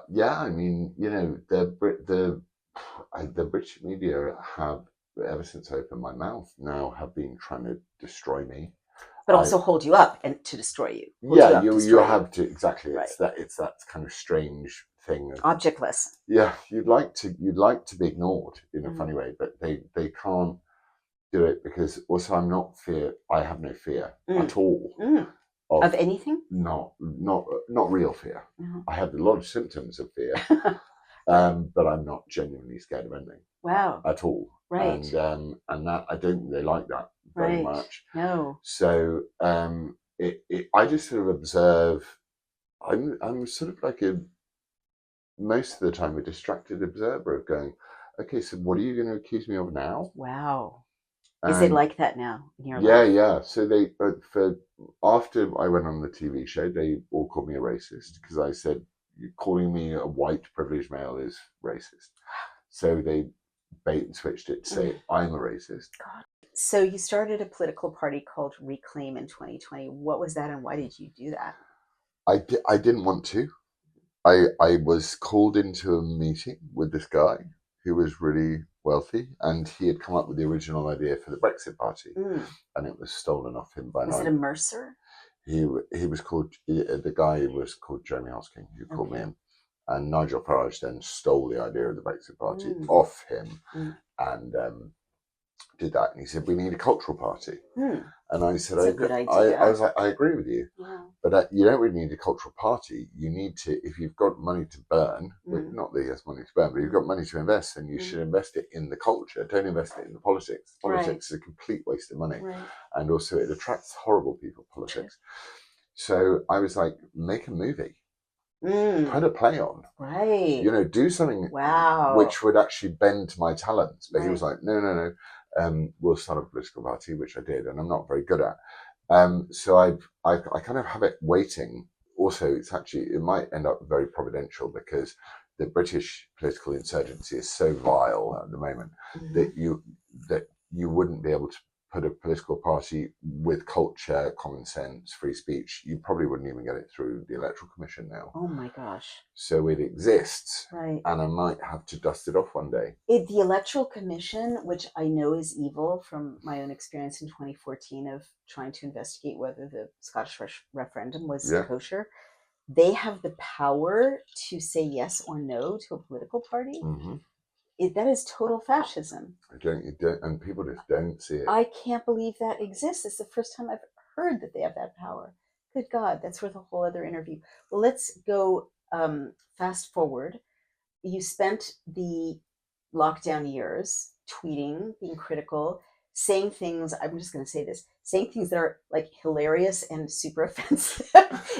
Yeah, I mean, the British media have, ever since I opened my mouth, now have been trying to destroy me, but also hold you up and to destroy you. You have to, exactly. Right. It's that kind of strange thing of objectless. Yeah, you'd like to be ignored in a funny way, but they can't do it because also I have no fear at all. Of anything? Not real fear. I have a lot of symptoms of fear, but I'm not genuinely scared of anything. Wow. At all. Right. And that I don't really like that very much. No. So I just sort of observe. I'm sort of like most of the time a distracted observer of going, okay, so what are you going to accuse me of now? Wow. Is it like that now in your life? Yeah. So after I went on the TV show, they all called me a racist because I said, calling me a white privileged male is racist. So they bait and switched it to say I'm a racist. God. So you started a political party called Reclaim in 2020. What was that, and why did you do that? I didn't want to. I was called into a meeting with this guy who was really wealthy, and he had come up with the original idea for the Brexit Party, and it was stolen off him by. Was it a Mercer? He was called, the guy was called Jeremy Hosking, who called me in, and Nigel Farage then stole the idea of the Brexit Party off him, and did that, and he said, we need a cultural party. And I said, That's a good idea. I was like, I agree with you, but you don't really need a cultural party. You need to, if you've got money to burn, not that he has money to burn, but you've got money to invest, then you should invest it in the culture. Don't invest it in the politics. Politics is a complete waste of money, and also it attracts horrible people, politics. So I was like, make a movie. Put a play on, you know, do something which would actually bend to my talents. But he was like, no, we'll start a political party, which I did, and I'm not very good at. So I kind of have it waiting. Also, it might end up very providential, because the British political insurgency is so vile at the moment that you wouldn't be able to put a political party with culture, common sense, free speech. You probably wouldn't even get it through the Electoral Commission now. Oh my gosh. So it exists, and I might have to dust it off one day. The Electoral Commission, which I know is evil from my own experience in 2014 of trying to investigate whether the Scottish referendum was kosher, they have the power to say yes or no to a political party. That is total fascism. And people just don't see it. I can't believe that exists. It's the first time I've heard that they have that power. Good God, that's worth a whole other interview. Well, let's go fast forward. You spent the lockdown years tweeting, being critical, saying things, I'm just going to say this, saying things that are like hilarious and super offensive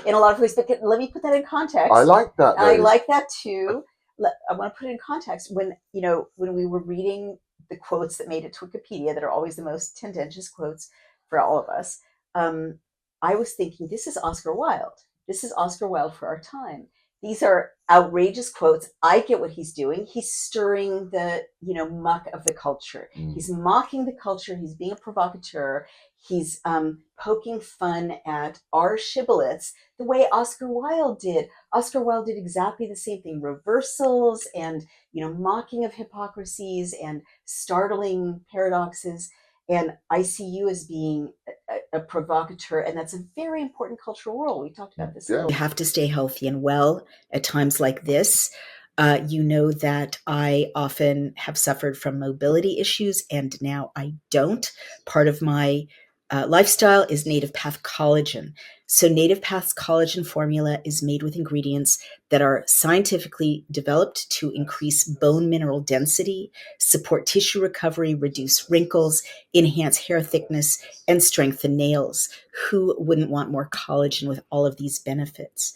in a lot of ways. But let me put that in context. I like that. I like that too. I want to put it in context. When we were reading the quotes that made it to Wikipedia, that are always the most tendentious quotes for all of us, I was thinking, this is Oscar Wilde. This is Oscar Wilde for our time. These are outrageous quotes. I get what he's doing. He's stirring the, muck of the culture. He's mocking the culture. He's being a provocateur. He's poking fun at our shibboleths the way Oscar Wilde did. Oscar Wilde did exactly the same thing. Reversals and, mocking of hypocrisies and startling paradoxes. And I see you as being a provocateur, and that's a very important cultural role. We talked about this. You have to stay healthy and well at times like this. You know that I often have suffered from mobility issues, and now I don't. Part of my lifestyle is Native Path collagen. So Native Path's collagen formula is made with ingredients that are scientifically developed to increase bone mineral density, support tissue recovery, reduce wrinkles, enhance hair thickness, and strengthen nails. Who wouldn't want more collagen with all of these benefits?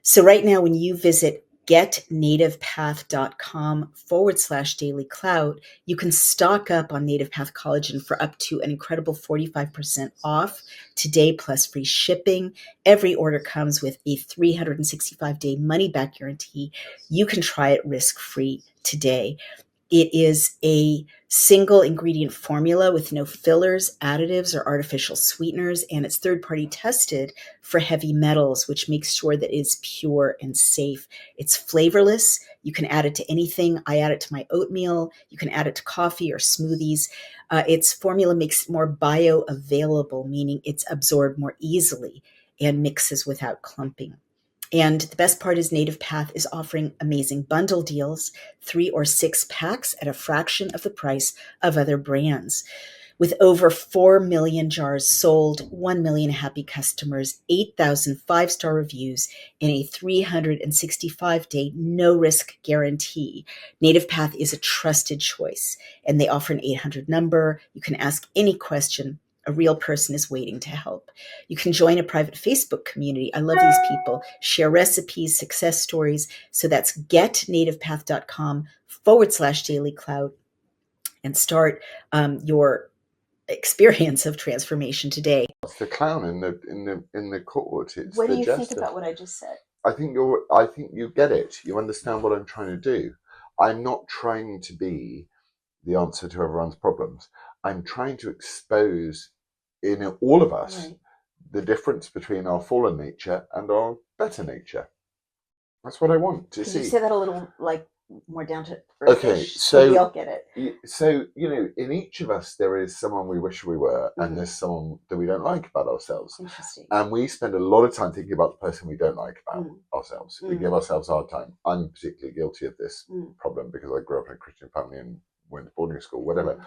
So right now, when you visit getnativepath.com/dailyclout, you can stock up on Native Path collagen for up to an incredible 45% off today, plus free shipping. Every order comes with a 365-day money-back guarantee. You can try it risk-free today. It is a single ingredient formula with no fillers, additives, or artificial sweeteners, and it's third-party tested for heavy metals, which makes sure that it's pure and safe. It's flavorless. You can add it to anything. I add it to my oatmeal. You can add it to coffee or smoothies. Its formula makes it more bioavailable, meaning it's absorbed more easily and mixes without clumping. And the best part is Native Path is offering amazing bundle deals, 3 or 6 packs at a fraction of the price of other brands. With over 4 million jars sold, 1 million happy customers, 8,000 5-star reviews, and a 365-day no-risk guarantee, Native Path is a trusted choice, and they offer an 800 number. You can ask any question. A real person is waiting to help. You can join a private Facebook community. I love these people. Share recipes, success stories. So that's getnativepath.com/dailyclout and start your experience of transformation today. It's the clown in the court. It's what do you jester. think about what I just said? I think you get it. You understand what I'm trying to do. I'm not trying to be the answer to everyone's problems. I'm trying to expose in all of us the difference between our fallen nature and our better nature. That's what I want to see. Could you say that a little more down to Okay, earth-ish, so we so all get it. so in each of us there is someone we wish we were, and Mhm. there's someone that we don't like about ourselves. Interesting. And we spend a lot of time thinking about the person we don't like about Mm. ourselves. We Mm. give ourselves a hard time. I'm particularly guilty of this Mm. problem because I grew up in a Christian family and went to boarding school, whatever. Mm.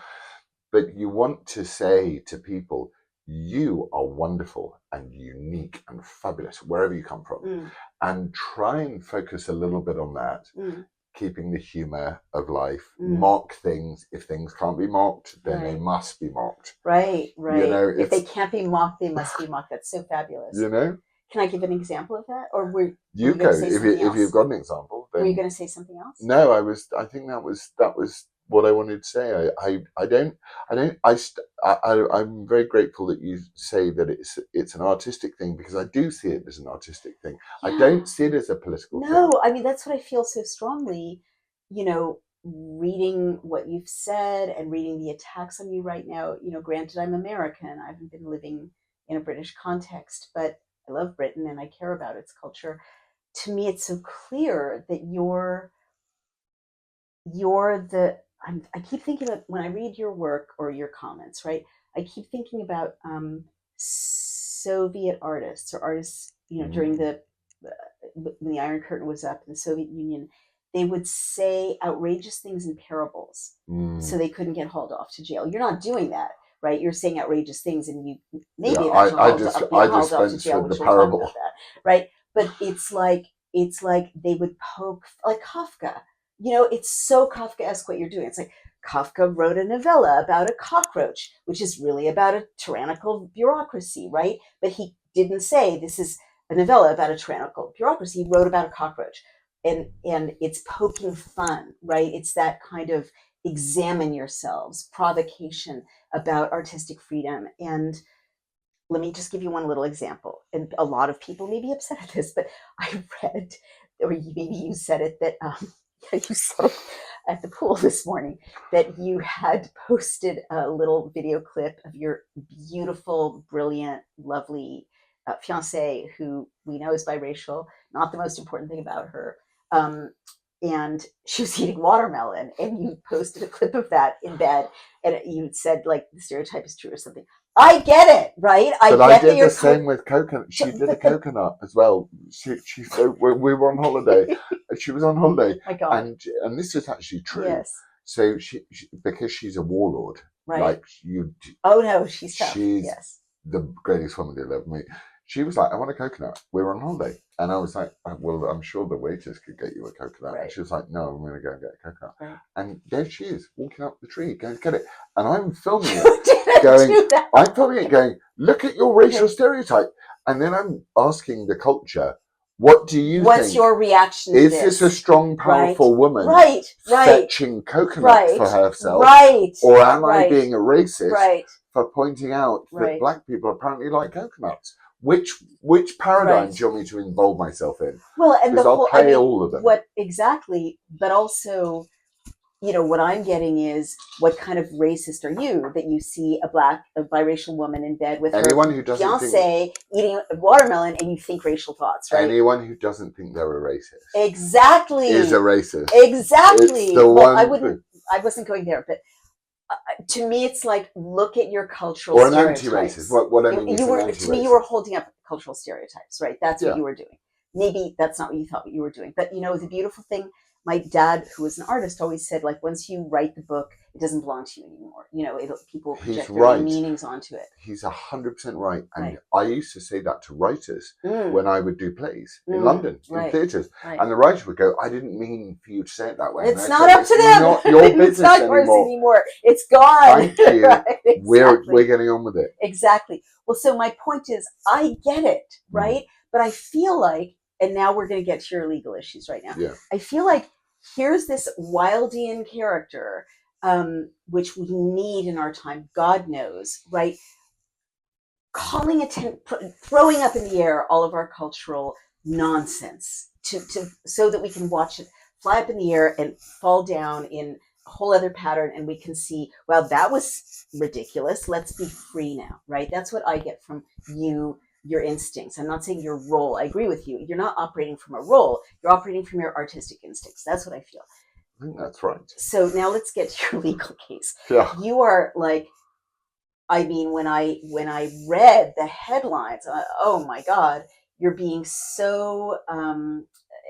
But you want to say to people, you are wonderful and unique and fabulous, wherever you come from. Mm. And try and focus a little bit on that, Mm. keeping the humour of life. Mm. Mock things. If things can't be mocked, then they Right. must be mocked. Right, right. You know, if they can't be mocked, they must be mocked. That's so fabulous. You know? Can I give an example of that? Or were You you go. going to say If something else? you've got an example, then Were you going to say something else? no. I think that was what I wanted to say. I'm very grateful that you say that it's an artistic thing, because I do see it as an artistic thing. Yeah. I don't see it as a political thing. No, I mean, that's what I feel so strongly, reading what you've said and reading the attacks on you right now. Granted, I'm American. I haven't been living in a British context, but I love Britain and I care about its culture. To me, it's so clear that I keep thinking that when I read your work or your comments, right? I keep thinking about Soviet artists or artists, during when the Iron Curtain was up in the Soviet Union. They would say outrageous things in parables, so they couldn't get hauled off to jail. You're not doing that, right? You're saying outrageous things, and you maybe I hauled off to jail, with which the we'll talk parable. about that, right? But it's like they would poke, like Kafka. It's so Kafkaesque what you're doing. It's like Kafka wrote a novella about a cockroach, which is really about a tyrannical bureaucracy, right? But he didn't say this is a novella about a tyrannical bureaucracy. He wrote about a cockroach. And it's poking fun, right? It's that kind of examine yourselves, provocation about artistic freedom. And let me just give you one little example. And a lot of people may be upset at this, but I read, or maybe you said it, that you saw at the pool this morning that you had posted a little video clip of your beautiful, brilliant, lovely fiancée, who we know is biracial. Not the most important thing about her. And she was eating watermelon, and you posted a clip of that in bed, and you said, like, the stereotype is true or something. I get it, right? But I did the same with coconut. She did the coconut as well. We were on holiday. She was on holiday. My God. And this is actually true. Yes. So she because she's a warlord, right? Like you. Oh no, she's tough. She's yes. the greatest woman to ever meet. She was like, I want a coconut. We were on holiday. And I was like, well, I'm sure the waiters could get you a coconut. Right. And she was like, no, I'm going to go and get a coconut. Right. And there she is, walking up the tree, going to get it. And I'm filming it, I'm filming it going, look at your racial stereotype. And then I'm asking the culture, what do you think? What's your reaction to this? Is this a strong, powerful woman fetching coconuts for herself? Or am I being a racist for pointing out that black people apparently like coconuts? Which paradigm do you want me to involve myself in? Well, and I'll play all of them. Exactly, but also, what I'm getting is, what kind of racist are you that you see a biracial woman in bed with anyone her who doesn't fiancé eating a watermelon, and you think racial thoughts, right? Anyone who doesn't think they're a racist, exactly, is a racist. Exactly. It's the one. I wasn't going there, but to me, it's like, look at your cultural or an stereotypes. Anti-racist. What I mean is to me, you were holding up cultural stereotypes, right? That's what you were doing. Maybe that's not what you thought what you were doing, but the beautiful thing. My dad, who was an artist, always said, like, once you write the book, it doesn't belong to you anymore. People project their meanings onto it. He's 100% right. And I used to say that to writers when I would do plays in London, in theatres. And the writer would go, I didn't mean for you to say it that way. It's not up to them. Not your business it's not yours anymore. It's gone. Thank you. Exactly. We're getting on with it. Exactly. Well, so my point is, I get it, right? But I feel like, and now we're going to get to your legal issues right now. Yeah. I feel like here's this Wildian character, which we need in our time, God knows, right? Throwing up in the air all of our cultural nonsense so that we can watch it fly up in the air and fall down in a whole other pattern, and we can see, well, that was ridiculous. Let's be free now, right? That's what I get from you. Your instincts. I'm not saying your role. I agree with you. You're not operating from a role. You're operating from your artistic instincts. That's what I feel. I think that's right. So now let's get to your legal case. Yeah. You are like, I mean, when I read the headlines, oh my God, you're being so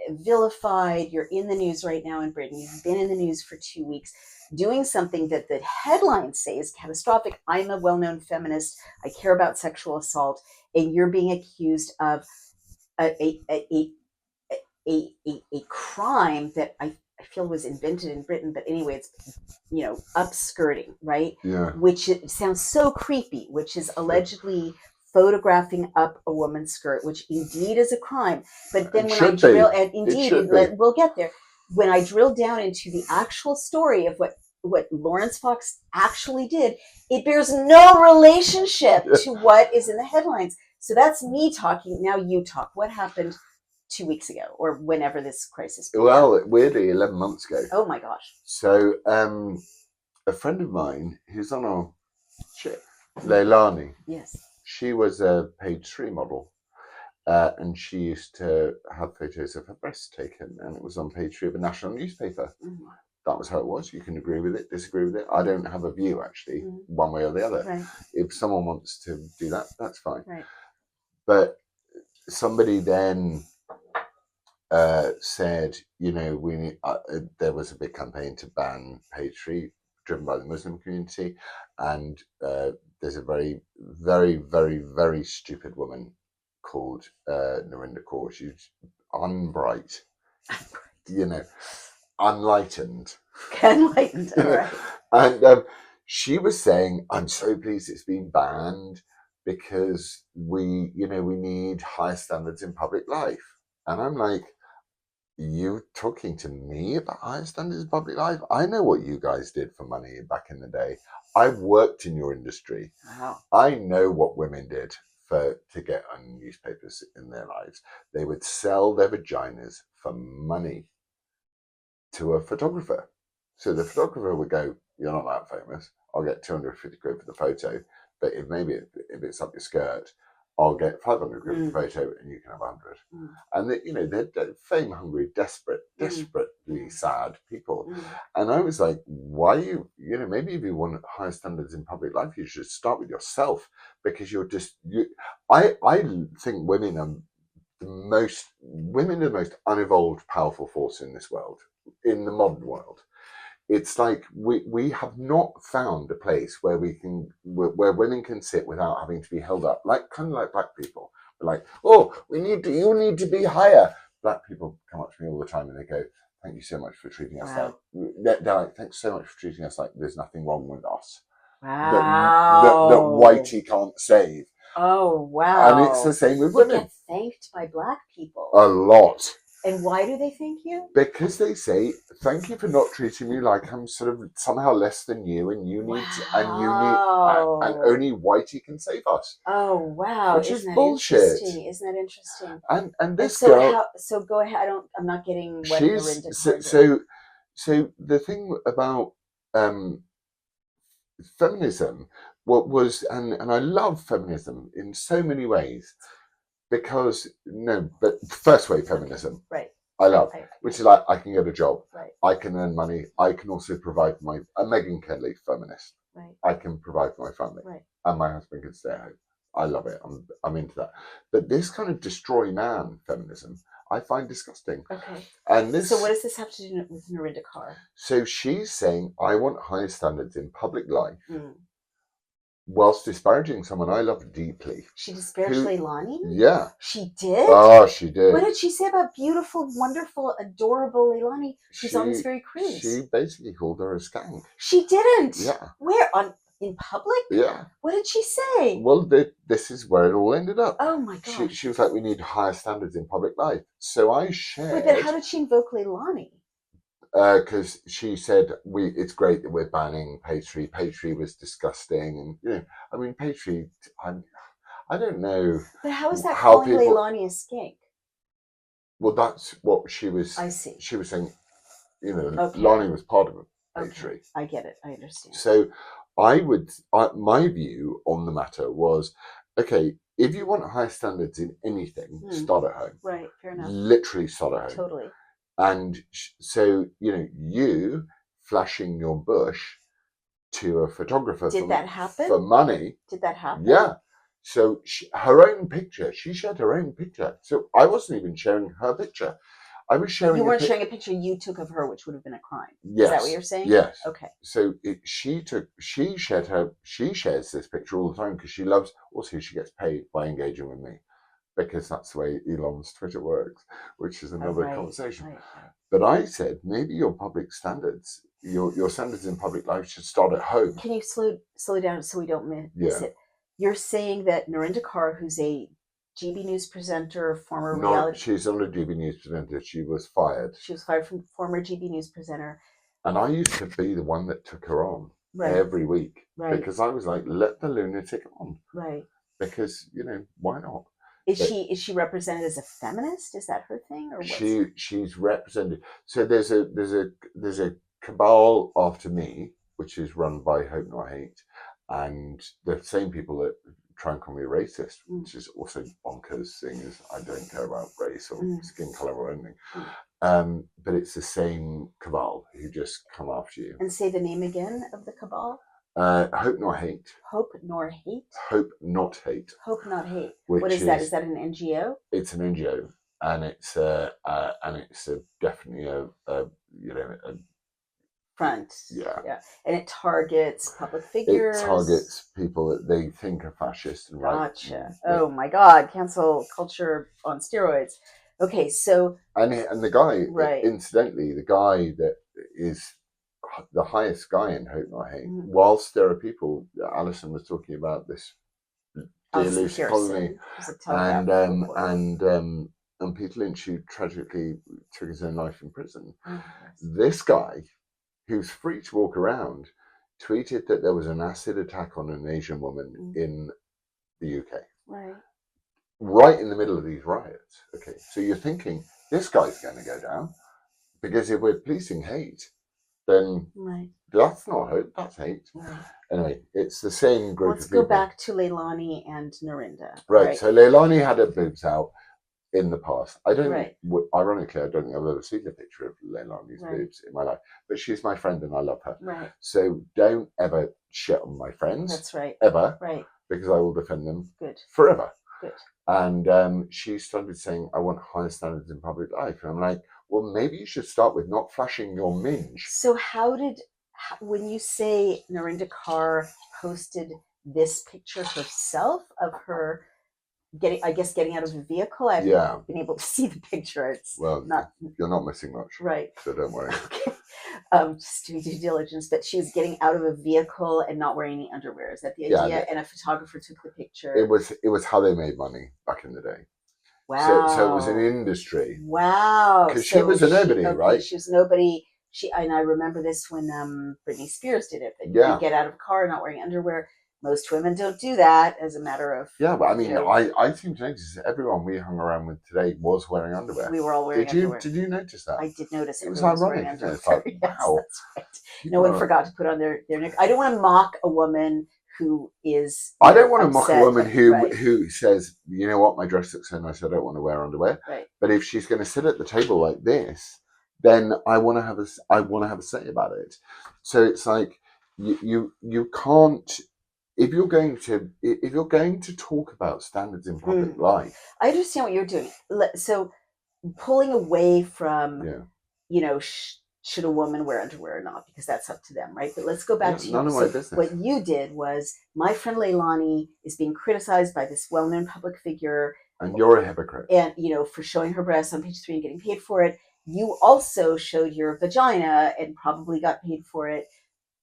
vilified. You're in the news right now in Britain. You've been in the news for 2 weeks, doing something that the headlines say is catastrophic. I'm a well-known feminist. I care about sexual assault, and you're being accused of a crime that I feel was invented in Britain, but anyway, it's upskirting, right? Yeah. Which it sounds so creepy, which is allegedly photographing up a woman's skirt, which indeed is a crime. But then when I drill, and indeed, we'll get there. When I drill down into the actual story of what Laurence Fox actually did, it bears no relationship to what is in the headlines. So that's me talking. Now you talk. What happened 2 weeks ago, or whenever this crisis began? Well, weirdly, 11 months ago. Oh my gosh. So a friend of mine who's on our ship, Leilani, yes, she was a page 3 model, and she used to have photos of her breasts taken, and it was on page 3 of a national newspaper. Mm-hmm. That was how it was. You can agree with it, disagree with it. I don't have a view, actually, one way or the other. Right. If someone wants to do that, that's fine. Right. But somebody then said, we need, there was a big campaign to ban page 3, driven by the Muslim community, and there's a very, very, very, very stupid woman called Narinder Kaur. She's unbright, unlightened. Enlightened, all right. And she was saying, I'm so pleased it's been banned because we need higher standards in public life. And I'm like, you talking to me about higher standards in public life? I know what you guys did for money back in the day. I've worked in your industry. Wow. I know what women did to get on newspapers in their lives. They would sell their vaginas for money to a photographer. So the photographer would go, you're not that famous. I'll get 250 quid for the photo. But if it's up your skirt, I'll get 500 quid for the photo and you can have 100. And they're fame hungry, desperately sad people. And I was like, why maybe if you want higher standards in public life, you should start with yourself, because I think women are the most unevolved, powerful force in this world, in the modern world. It's like we have not found a place where where women can sit without having to be held up, kind of like black people. We're like, you need to be higher. Black people come up to me all the time and they go, thank you so much for treating us like, they're like, thanks so much for treating us like there's nothing wrong with us. Wow. That whitey can't save. Oh, wow. And it's the same with women. You get thanked by black people. A lot. And why do they thank you? Because they say, thank you for not treating me like I'm sort of somehow less than you, and and only whitey can save us. Oh, wow. Which is bullshit. Isn't that interesting? And this girl. So go ahead. I'm not getting what Narinder Kaur. So the thing about feminism, and I love feminism in so many ways, because but first wave feminism, right? I love, which is like, I can get a job, right? I can earn money, I can also provide a Meghan Kelly feminist, right? I can provide for my family, right? And my husband can stay at home. I love it. I'm into that. But this kind of destroy man feminism, I find disgusting. Okay. And so what does this have to do with Narinder Kaur? So she's saying, I want higher standards in public life. Whilst disparaging someone I love deeply. She disparaged Leilani? Yeah. She did? Oh, she did. What did she say about beautiful, wonderful, adorable Leilani? She's on this very cruise. She basically called her a skank. She didn't? Yeah. Where? In public? Yeah. What did she say? Well, this is where it all ended up. Oh my gosh. She was like, we need higher standards in public life. So I shared... Wait, but how did she invoke Leilani? Because she said, it's great that we're banning page 3. Page 3 was disgusting. And, page 3, I don't know. But how is that calling Leilani a skank? Well, that's what she was... I see. She was saying, Leilani was part of page 3. I get it. I understand. So my view on the matter was, okay, if you want high standards in anything, start at home. Right, fair enough. Literally start at home. Totally. And so, you flashing your bush to a photographer Did that happen? for money. Did that happen? Yeah. So her own picture, she shared her own picture. So I wasn't even sharing her picture. I was sharing. You weren't sharing a picture you took of her, which would have been a crime. Yes. Is that what you're saying? Yes. Okay. So she shares this picture all the time because she loves. Also, she gets paid by engaging with me, because that's the way Elon's Twitter works, which is another conversation. Right. But I said maybe your public standards, your standards in public life should start at home. Can you slow down so we don't miss it? You're saying that Narinder Kaur, who's a GB News presenter, former reality... She's not a GB News presenter. She was fired. She was fired from former GB News presenter. And I used to be the one that took her on every week. Right. Because I was like, let the lunatic on. Right. Because, why not? Is she represented as a feminist? Is that her thing, or she's represented? So there's a cabal after me, which is run by Hope Not Hate, and the same people that try and call me racist, which is also bonkers, seeing as I don't care about race or skin color or anything. But it's the same cabal who just come after you. And say the name again of the cabal. Hope Not Hate. Hope Nor Hate? Hope Not Hate. Hope Not Hate. What is that? Is that an NGO? It's an NGO, and it's definitely a front. Yeah. And it targets public figures. It targets people that they think are fascist and right. Gotcha. Oh my God! Cancel culture on steroids. Okay, so and the guy, incidentally, the guy that is the highest guy in Hope Not Hate, whilst there are people, Alison was talking about this dear loose colony, and Peter Lynch, who tragically took his own life in prison. This guy, who's free to walk around, tweeted that there was an acid attack on an Asian woman in the UK. Right in the middle of these riots. Okay, so you're thinking, this guy's going to go down, because if we're policing hate, then that's not hope, that's hate. Anyway, it's the same group Let's of people. Go back to Leilani and Narinder. Right, so Leilani had her boobs out in the past. Ironically, I don't think I've ever seen a picture of Leilani's boobs in my life, but she's my friend and I love her. So don't ever shit on my friends. That's right. Ever. Because I will defend them forever. And she started saying, I want higher standards in public life. And I'm like, well, maybe you should start with not flashing your minge. So when you say Narinder Kaur posted this picture herself of her getting out of the vehicle, I haven't been able to see the picture. You're not missing much. Right. So don't worry. Okay. Just doing due diligence, but she was getting out of a vehicle and not wearing any underwear. Is that the idea? And a photographer took the picture. It was how they made money back in the day. Wow. So it was an industry. Wow. Because she was a nobody, right? She was nobody. And I remember this when Britney Spears did it. That you get out of a car not wearing underwear. Most women don't do that as a matter of... Yeah, but I mean, I seem to notice everyone we hung around with today was wearing underwear. We were all wearing underwear. Did you notice that? I did notice it was ironic. It's like, wow. Yes, that's right. No one forgot to put on their I don't want to mock a woman who is... I don't want to mock a woman who says, you know what, my dress looks so nice, I don't want to wear underwear. But if she's going to sit at the table like this, then I want to have a say about it. So it's like you can't... If you're going to talk about standards in public life, I understand what you're doing. So pulling away from, should a woman wear underwear or not, because that's up to them, right? But let's go back to none of my business. What you did was, my friend Leilani is being criticized by this well-known public figure, and you're a hypocrite, and for showing her breasts on page 3 and getting paid for it. You also showed your vagina and probably got paid for it.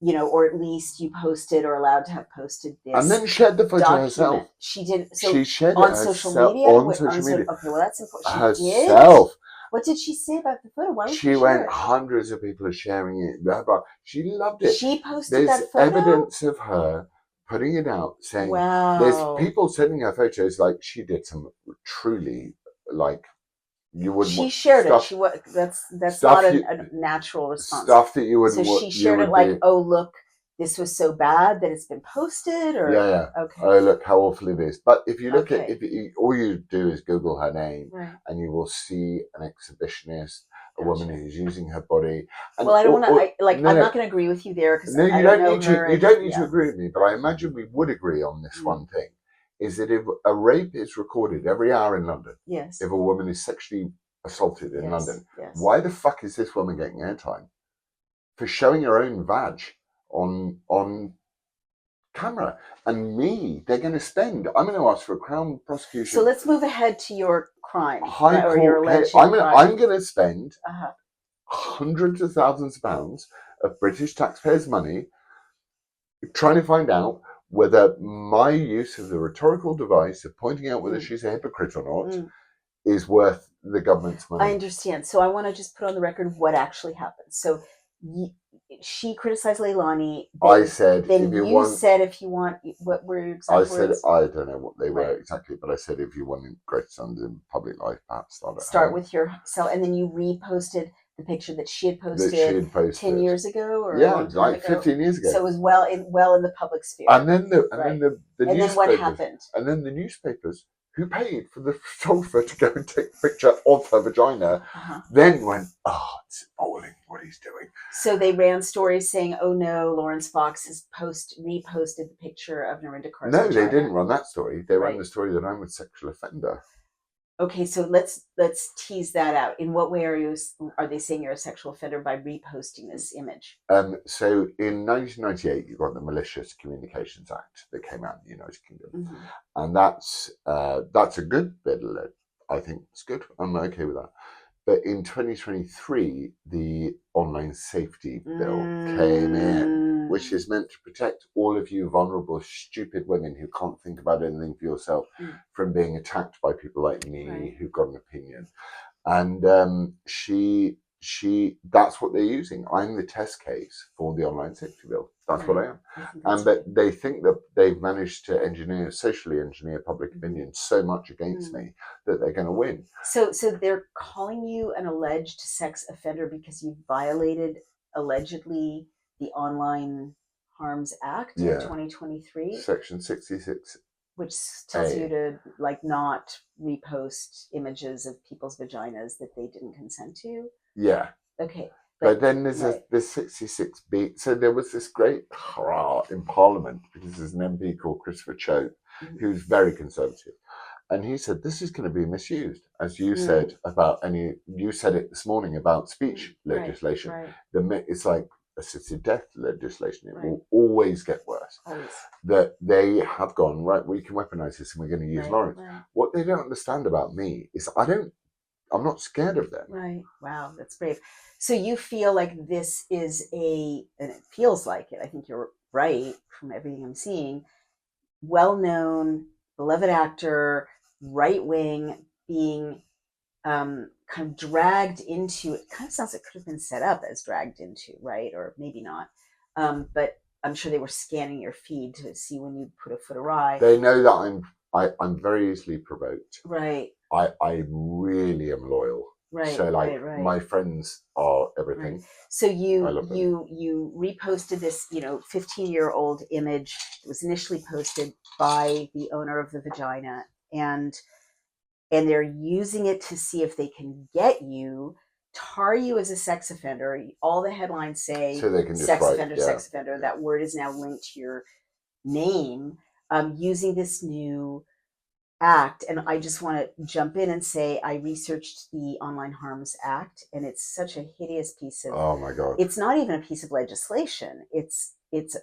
Or at least you posted or allowed to have posted this. And then shared the photo herself. She did. So she shared on it social herself, media. On social media. Okay, well that's important. She herself. Did? What did she say about the photo? Why would she went? Hundreds of people are sharing it. Blah, blah. She loved it. She posted that photo. There's evidence of her putting it out, saying, "Wow." There's people sending her photos like she did some truly like. You wouldn't. She shared it. That's not a natural response. Stuff that you wouldn't. So she shared it like, oh look, this was so bad that it's been posted, or okay. Oh look how awful it is. But if you look at all you do is Google her name, and you will see an exhibitionist, a woman who's using her body. And, well, I don't want to. no, I'm not going to agree with you there because no, I you don't don't know need her. to. You don't need to agree with me, but I imagine we would agree on this one thing: is that if a rape is recorded every hour in London, yes, if a woman is sexually assaulted in London, yes. why the fuck is this woman getting airtime for showing her own vag on camera? And they're going to spend. I'm going to ask for a Crown prosecution. So let's move ahead to your crime, High or your court. alleged I'm crime. going to spend hundreds of thousands of pounds of British taxpayers' money trying to find out whether my use of the rhetorical device of pointing out whether she's a hypocrite or not is worth the government's money. I understand. So I want to just put on the record what actually happened. So she criticized Leilani. I said, then if you said, if you want, what were your exact words? I said, I don't know what they were Right. exactly, but I said, if you want great sons in public life, perhaps start with yourself. And then you reposted the picture that she had posted, 10 years ago, or yeah, a long time like ago. 15 years ago. So it was well in the public sphere. And then the and then what happened? And then the newspapers, who paid for the photographer to go and take a picture of her vagina, then went, oh, it's appalling what he's doing. So they ran stories saying, oh no, Laurence Fox has reposted the picture of Narinda Kaur's vagina. They didn't run that story. They ran the story that I'm a sexual offender. Okay, so let's tease that out. In what way are they saying you're a sexual offender by reposting this image? So in 1998, you got the Malicious Communications Act that came out in the United Kingdom, and that's a good bit of it. I think it's good. I'm okay with that. But in 2023, the Online Safety Bill came in, which is meant to protect all of you vulnerable, stupid women who can't think about anything for yourself from being attacked by people like me who've got an opinion. And that's what they're using. I'm the test case for the Online Safety Bill. That's what I am. But they think that they've managed to socially engineer public opinion so much against me that they're going to win. So they're calling you an alleged sex offender because you violated, allegedly, the Online Harms Act of 2023? Section 66. Which tells you to not repost images of people's vaginas that they didn't consent to? Yeah. Okay. But then there's this 66B. So there was this great hurrah in Parliament because there's an MP called Christopher Choate who's very conservative. And he said, this is going to be misused. As you said you said it this morning about speech legislation. Right. It's like assisted death legislation. It will always get worse. That they have gone, right, we can weaponize this and we're going to use Laurence. Right. What they don't understand about me is I'm not scared of them. Right. Wow, that's brave. So you feel like this is and it feels like it, I think you're right from everything I'm seeing, well-known, beloved actor, right-wing, being kind of dragged into, it kind of sounds like it could have been set up as dragged into, right? Or maybe not. But I'm sure they were scanning your feed to see when you put a foot awry. They know that I'm very easily provoked. Right. I really am loyal. Right. So my friends are everything. Right. So you reposted this 15-year-old image. It was initially posted by the owner of the vagina, and they're using it to see if they can get you, tar you as a sex offender. All the headlines say so they can sex offender, sex offender. That word is now linked to your name, using this new act. And I just want to jump in and say I researched the Online Harms Act, and it's such a hideous piece of, oh my God, it's not even a piece of legislation. It's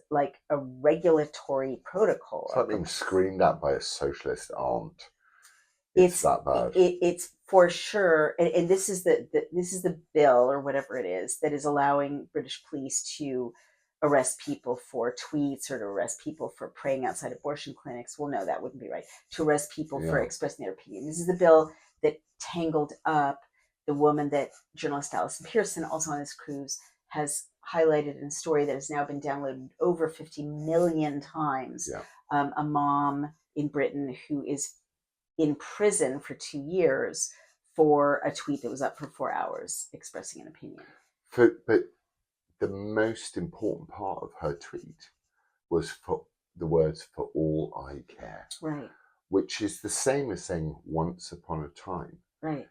like a regulatory protocol. It's like being screamed at by a socialist aunt. It's that bad. It's for sure, and this is the bill or whatever it is that is allowing British police to arrest people for tweets or to arrest people for praying outside abortion clinics. Well, no, that wouldn't be right. To arrest people for expressing their opinion. This is the bill that tangled up the woman that journalist Alison Pearson, also on this cruise, has highlighted in a story that has now been downloaded over 50 million times. Yeah. A mom in Britain who is in prison for 2 years for a tweet that was up for 4 hours expressing an opinion. But the most important part of her tweet was for the words "for all I care," right? Which is the same as saying "once upon a time," right?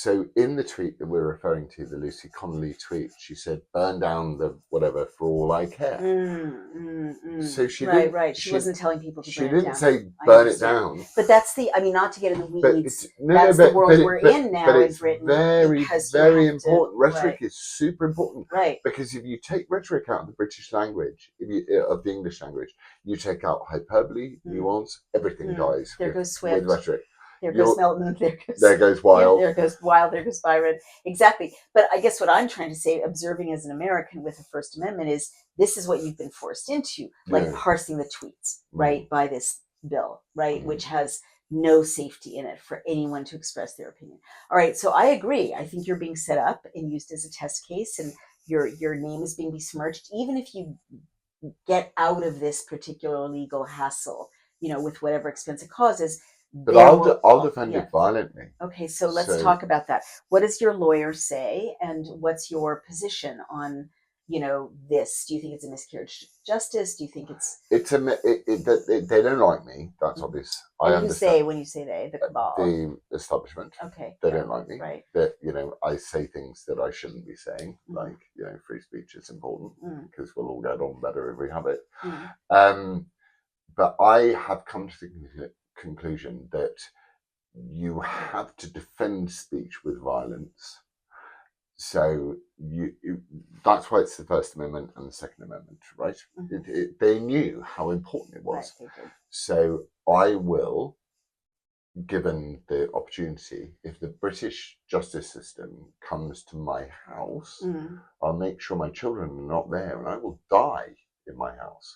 So in the tweet that we're referring to, the Lucy Connolly tweet, she said, "Burn down the whatever for all I care." So she didn't. Right. She wasn't telling people to She burn it didn't down. say I burn it understand. down. But that's the, I mean, not to get in the But weeds, it's, no, that's no, the world we're in now in it's Britain. very, because you very have important. to, Rhetoric right, is super important. right. Because if you take rhetoric out of the British language, of the English language, you take out hyperbole, nuance, everything dies. There goes Swift. With rhetoric. There goes Milton. There goes Wilde. There goes Wilde. There goes Byron. Exactly. But I guess what I'm trying to say, observing as an American with the First Amendment, is this is what you've been forced into, like parsing the tweets, right, by this bill, right, which has no safety in it for anyone to express their opinion. All right. So I agree. I think you're being set up and used as a test case, and your name is being besmirched, even if you get out of this particular legal hassle, with whatever expense it causes. But I'll defend it violently. Okay, so let's talk about that. What does your lawyer say, and what's your position on, this? Do you think it's a miscarriage of justice? Do you think they don't like me? That's obvious. I understand. When you say they, the cabal, the establishment. Okay, they don't like me. Right. That I say things that I shouldn't be saying. Like free speech is important because we'll all get on better if we have it. But I have come to the conclusion that you have to defend speech with violence. So that's why it's the First Amendment and the Second Amendment, right? They knew how important it was. Right, so I will, given the opportunity, if the British justice system comes to my house, I'll make sure my children are not there, and I will die in my house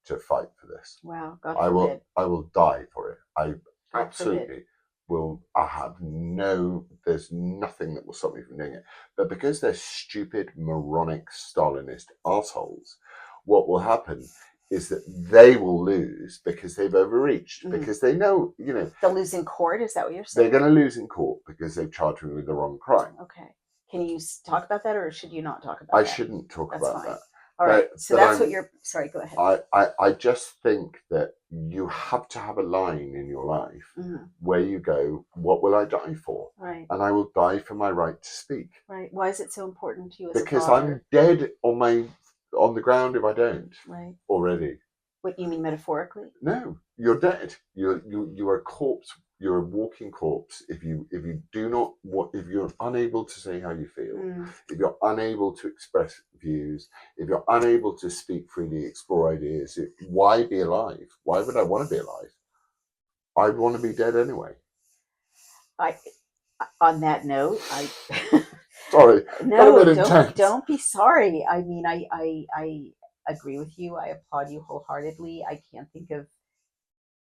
to fight for this. Wow, God forbid. I will die for it. I God absolutely forbid. will. There's nothing that will stop me from doing it. But because they're stupid, moronic, Stalinist assholes, what will happen is that they will lose because they've overreached, because they know, They'll lose in court, is that what you're saying? They're going to lose in court because they've charged me with the wrong crime. Okay. Can you talk about that, or should you not talk about that? I shouldn't talk about that. All right, so that's what you're... Sorry, go ahead. I just think that you have to have a line in your life where you go, what will I die for? Right. And I will die for my right to speak. Right. Why is it so important to you as because a father? I'm dead on the ground if I don't. Right. Already. What, you mean metaphorically? No, you're dead. You are a corpse. You're a walking corpse if you're unable to say how you feel, if you're unable to express views, if you're unable to speak freely, explore ideas. Why be alive? Why would I want to be alive? I'd want to be dead anyway. On that note, sorry. No, don't be sorry. I mean, I agree with you. I applaud you wholeheartedly. I can't think of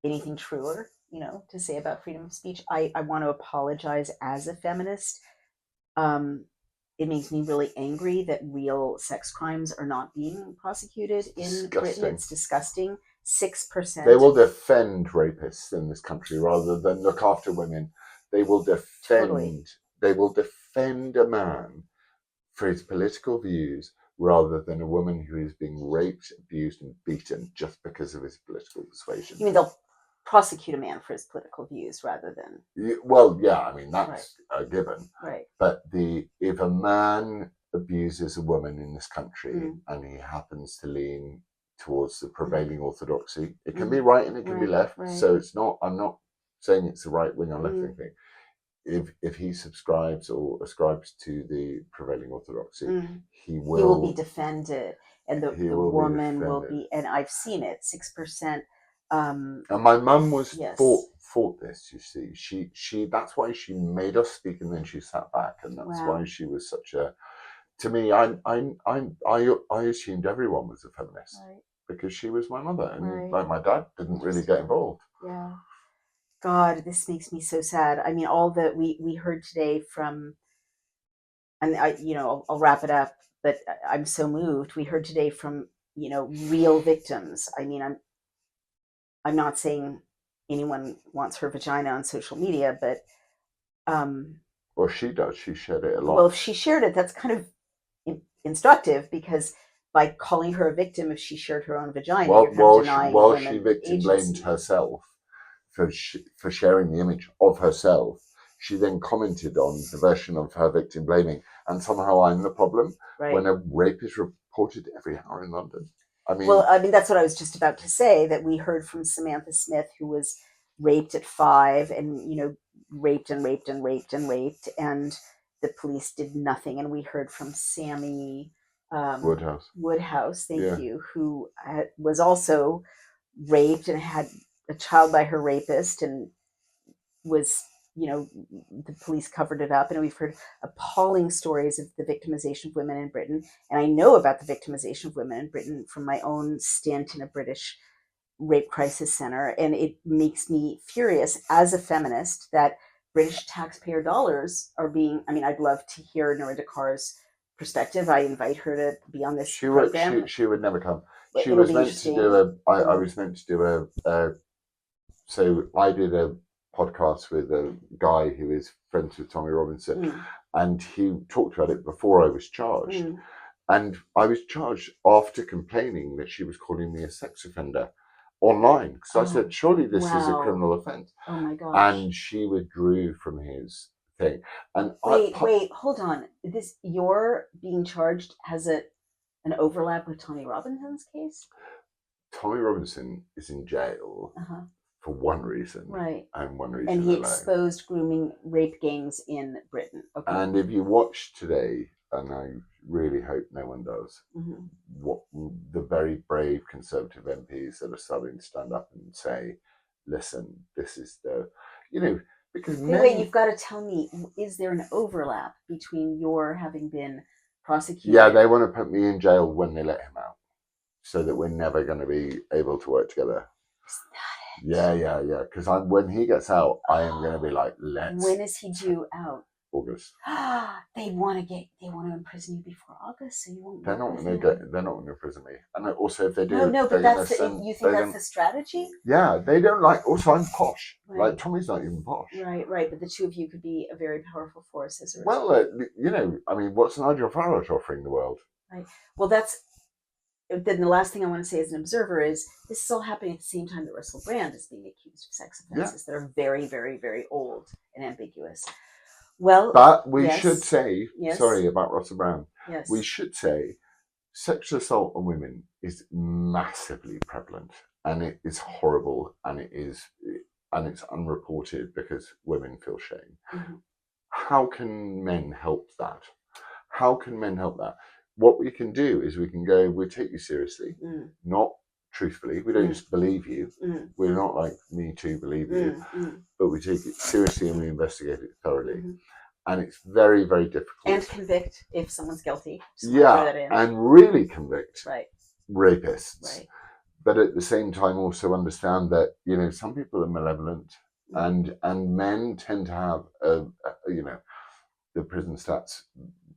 anything truer, to say about freedom of speech. I want to apologize as a feminist. It makes me really angry that real sex crimes are not being prosecuted in Britain. It's disgusting. 6%. They will defend rapists in this country rather than look after women. They will defend. Totally. They will defend a man for his political views rather than a woman who is being raped, abused, and beaten just because of his political persuasion. You mean they'll prosecute a man for his political views rather than... Well, yeah, I mean, that's a given. Right. But if a man abuses a woman in this country and he happens to lean towards the prevailing orthodoxy, it can be right and it can be left. Right. So I'm not saying it's the right wing or left wing thing. If he subscribes or ascribes to the prevailing orthodoxy, he will be defended, and the woman will be, and I've seen it, 6%. And my mum was fought this. You see, she that's why she made us speak, and then she sat back, and that's why she was such a. To me, I assumed everyone was a feminist because she was my mother, and like my dad didn't really get involved. Yeah. God, this makes me so sad. I mean, all that we heard today from, and I'll wrap it up, but I'm so moved. We heard today from, real victims. I mean, I'm not saying anyone wants her vagina on social media, but well, she does. She shared it a lot. Well, if she shared it, that's kind of instructive, because by calling her a victim, if she shared her own vagina, you're kind of denying women she victim blamed herself for sharing the image of herself. she then commented on the version of her victim blaming, and somehow I'm the problem when a rape is reported every hour in London. I mean, well, I mean, that's what I was just about to say, that we heard from Samantha Smith, who was raped at 5 and, raped and raped and raped and raped, and the police did nothing. And we heard from Sammy Woodhouse, thank you, who was also raped and had a child by her rapist, and was, the police covered it up. And we've heard appalling stories of the victimization of women in Britain. And I know about the victimization of women in Britain from my own stint in a British rape crisis center. And it makes me furious as a feminist that British taxpayer dollars are being, I'd love to hear Narendra Kaur's perspective. I invite her to be on this program. She would never come. But She was meant to do I was meant to do so I did a podcast with a guy who is friends with Tommy Robinson, and he talked about it before I was charged. And I was charged after complaining that she was calling me a sex offender online, because I said, surely this is a criminal offence. Oh my gosh. And she withdrew from his thing. And wait, hold on. You're being charged has an overlap with Tommy Robinson's case? Tommy Robinson is in jail for one reason. Right. And one reason. And he exposed grooming rape gangs in Britain. Okay. And if you watch today, and I really hope no one does, what the very brave Conservative MPs that are starting to stand up and say, listen, this is the, because wait, you've got to tell me, is there an overlap between your having been prosecuted? Yeah, they want to put me in jail when they let him out, so that we're never going to be able to work together. Is that it? Yeah. Because when he gets out, I am going to be like, let's. When is he due out? August. They want to imprison you before August, so you won't. They're not going to imprison me. And also, if they do, no, but you think that's the strategy? Yeah, they don't like. Also, I'm posh. Right. Like Tommy's not even posh. Right. But the two of you could be a very powerful force as a result. Well, what's Nigel Farage offering the world? Right. Well, then the last thing I want to say as an observer is this is all happening at the same time that Russell Brand is being accused of sex offenses that are very, very, very old and ambiguous. Well, but we should say, sorry about Russell Brand. Yes. We should say sexual assault on women is massively prevalent, and it is horrible, and it's unreported because women feel shame. How can men help that? What we can do is we can go, we take you seriously, not truthfully. We don't just believe you. We're not like Me Too believe you, but we take it seriously and we investigate it thoroughly. And it's very, very difficult. And convict if someone's guilty. And really convict rapists. Right. But at the same time also understand that, some people are malevolent, and men tend to have, the prison stats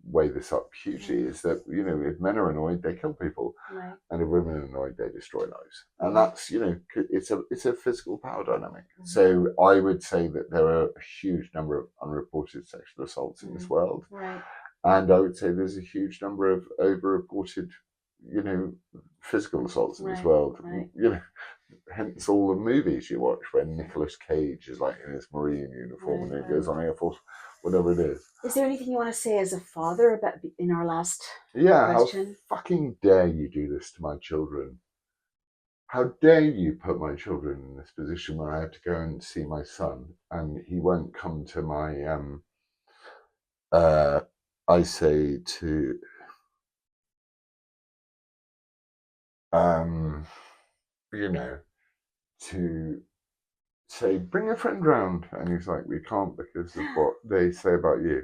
weigh this up hugely, is that, if men are annoyed, they kill people. Right. And if women are annoyed, they destroy lives. And that's, it's a physical power dynamic. So I would say that there are a huge number of unreported sexual assaults in this world. Right. And I would say there's a huge number of overreported, physical assaults in this world. Right. Hence all the movies you watch when Nicolas Cage is like in his Marine uniform and he goes on Air Force, whatever it is. Is there anything you want to say as a father about in our last question? How fucking dare you do this to my children? How dare you put my children in this position where I have to go and see my son and he won't come to my I say to to say, bring a friend round, and he's like, we can't because of what they say about you.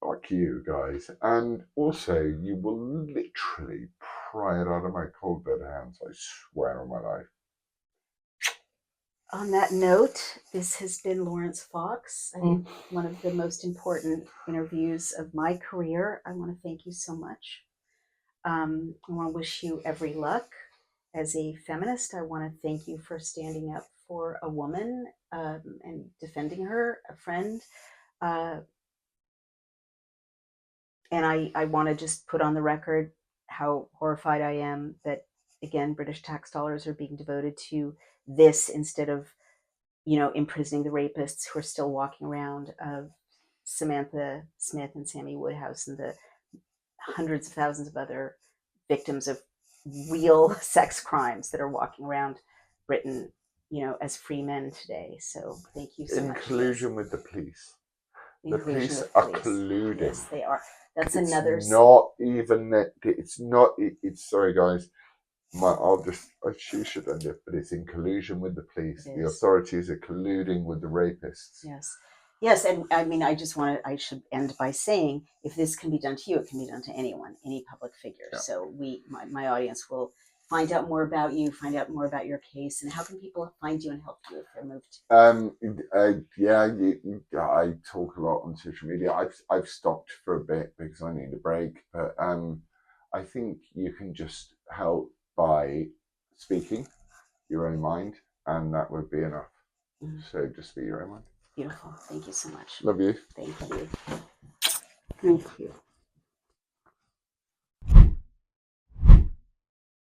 Oh, God. Fuck you guys. And also, you will literally pry it out of my cold dead hands, I swear on my life. On that note, this has been Laurence Fox. I think one of the most important interviews of my career. I want to thank you so much. I want to wish you every luck. As a feminist, I want to thank you for standing up for a woman and defending her, a friend. And I want to just put on the record how horrified I am that, again, British tax dollars are being devoted to this instead of, imprisoning the rapists who are still walking around, of Samantha Smith and Sammy Woodhouse, and the hundreds of thousands of other victims of real sex crimes that are walking around Britain, as free men today. So thank you so much. Inclusion with the police. The police with are colluding. Yes, they are. That's It's another. not even that. It's not. It's sorry, guys. She should end it, but it's in collusion with the police. The authorities are colluding with the rapists. Yes, and I mean, I should end by saying, if this can be done to you, it can be done to anyone, any public figure. Yeah. So my audience will find out more about you, find out more about your case, and how can people find you and help you if they're moved? I talk a lot on social media. I've stopped for a bit because I need a break, but I think you can just help by speaking your own mind, and that would be enough. Mm-hmm. So just speak your own mind. Beautiful. Thank you so much. Love you. Thank you. Thank you.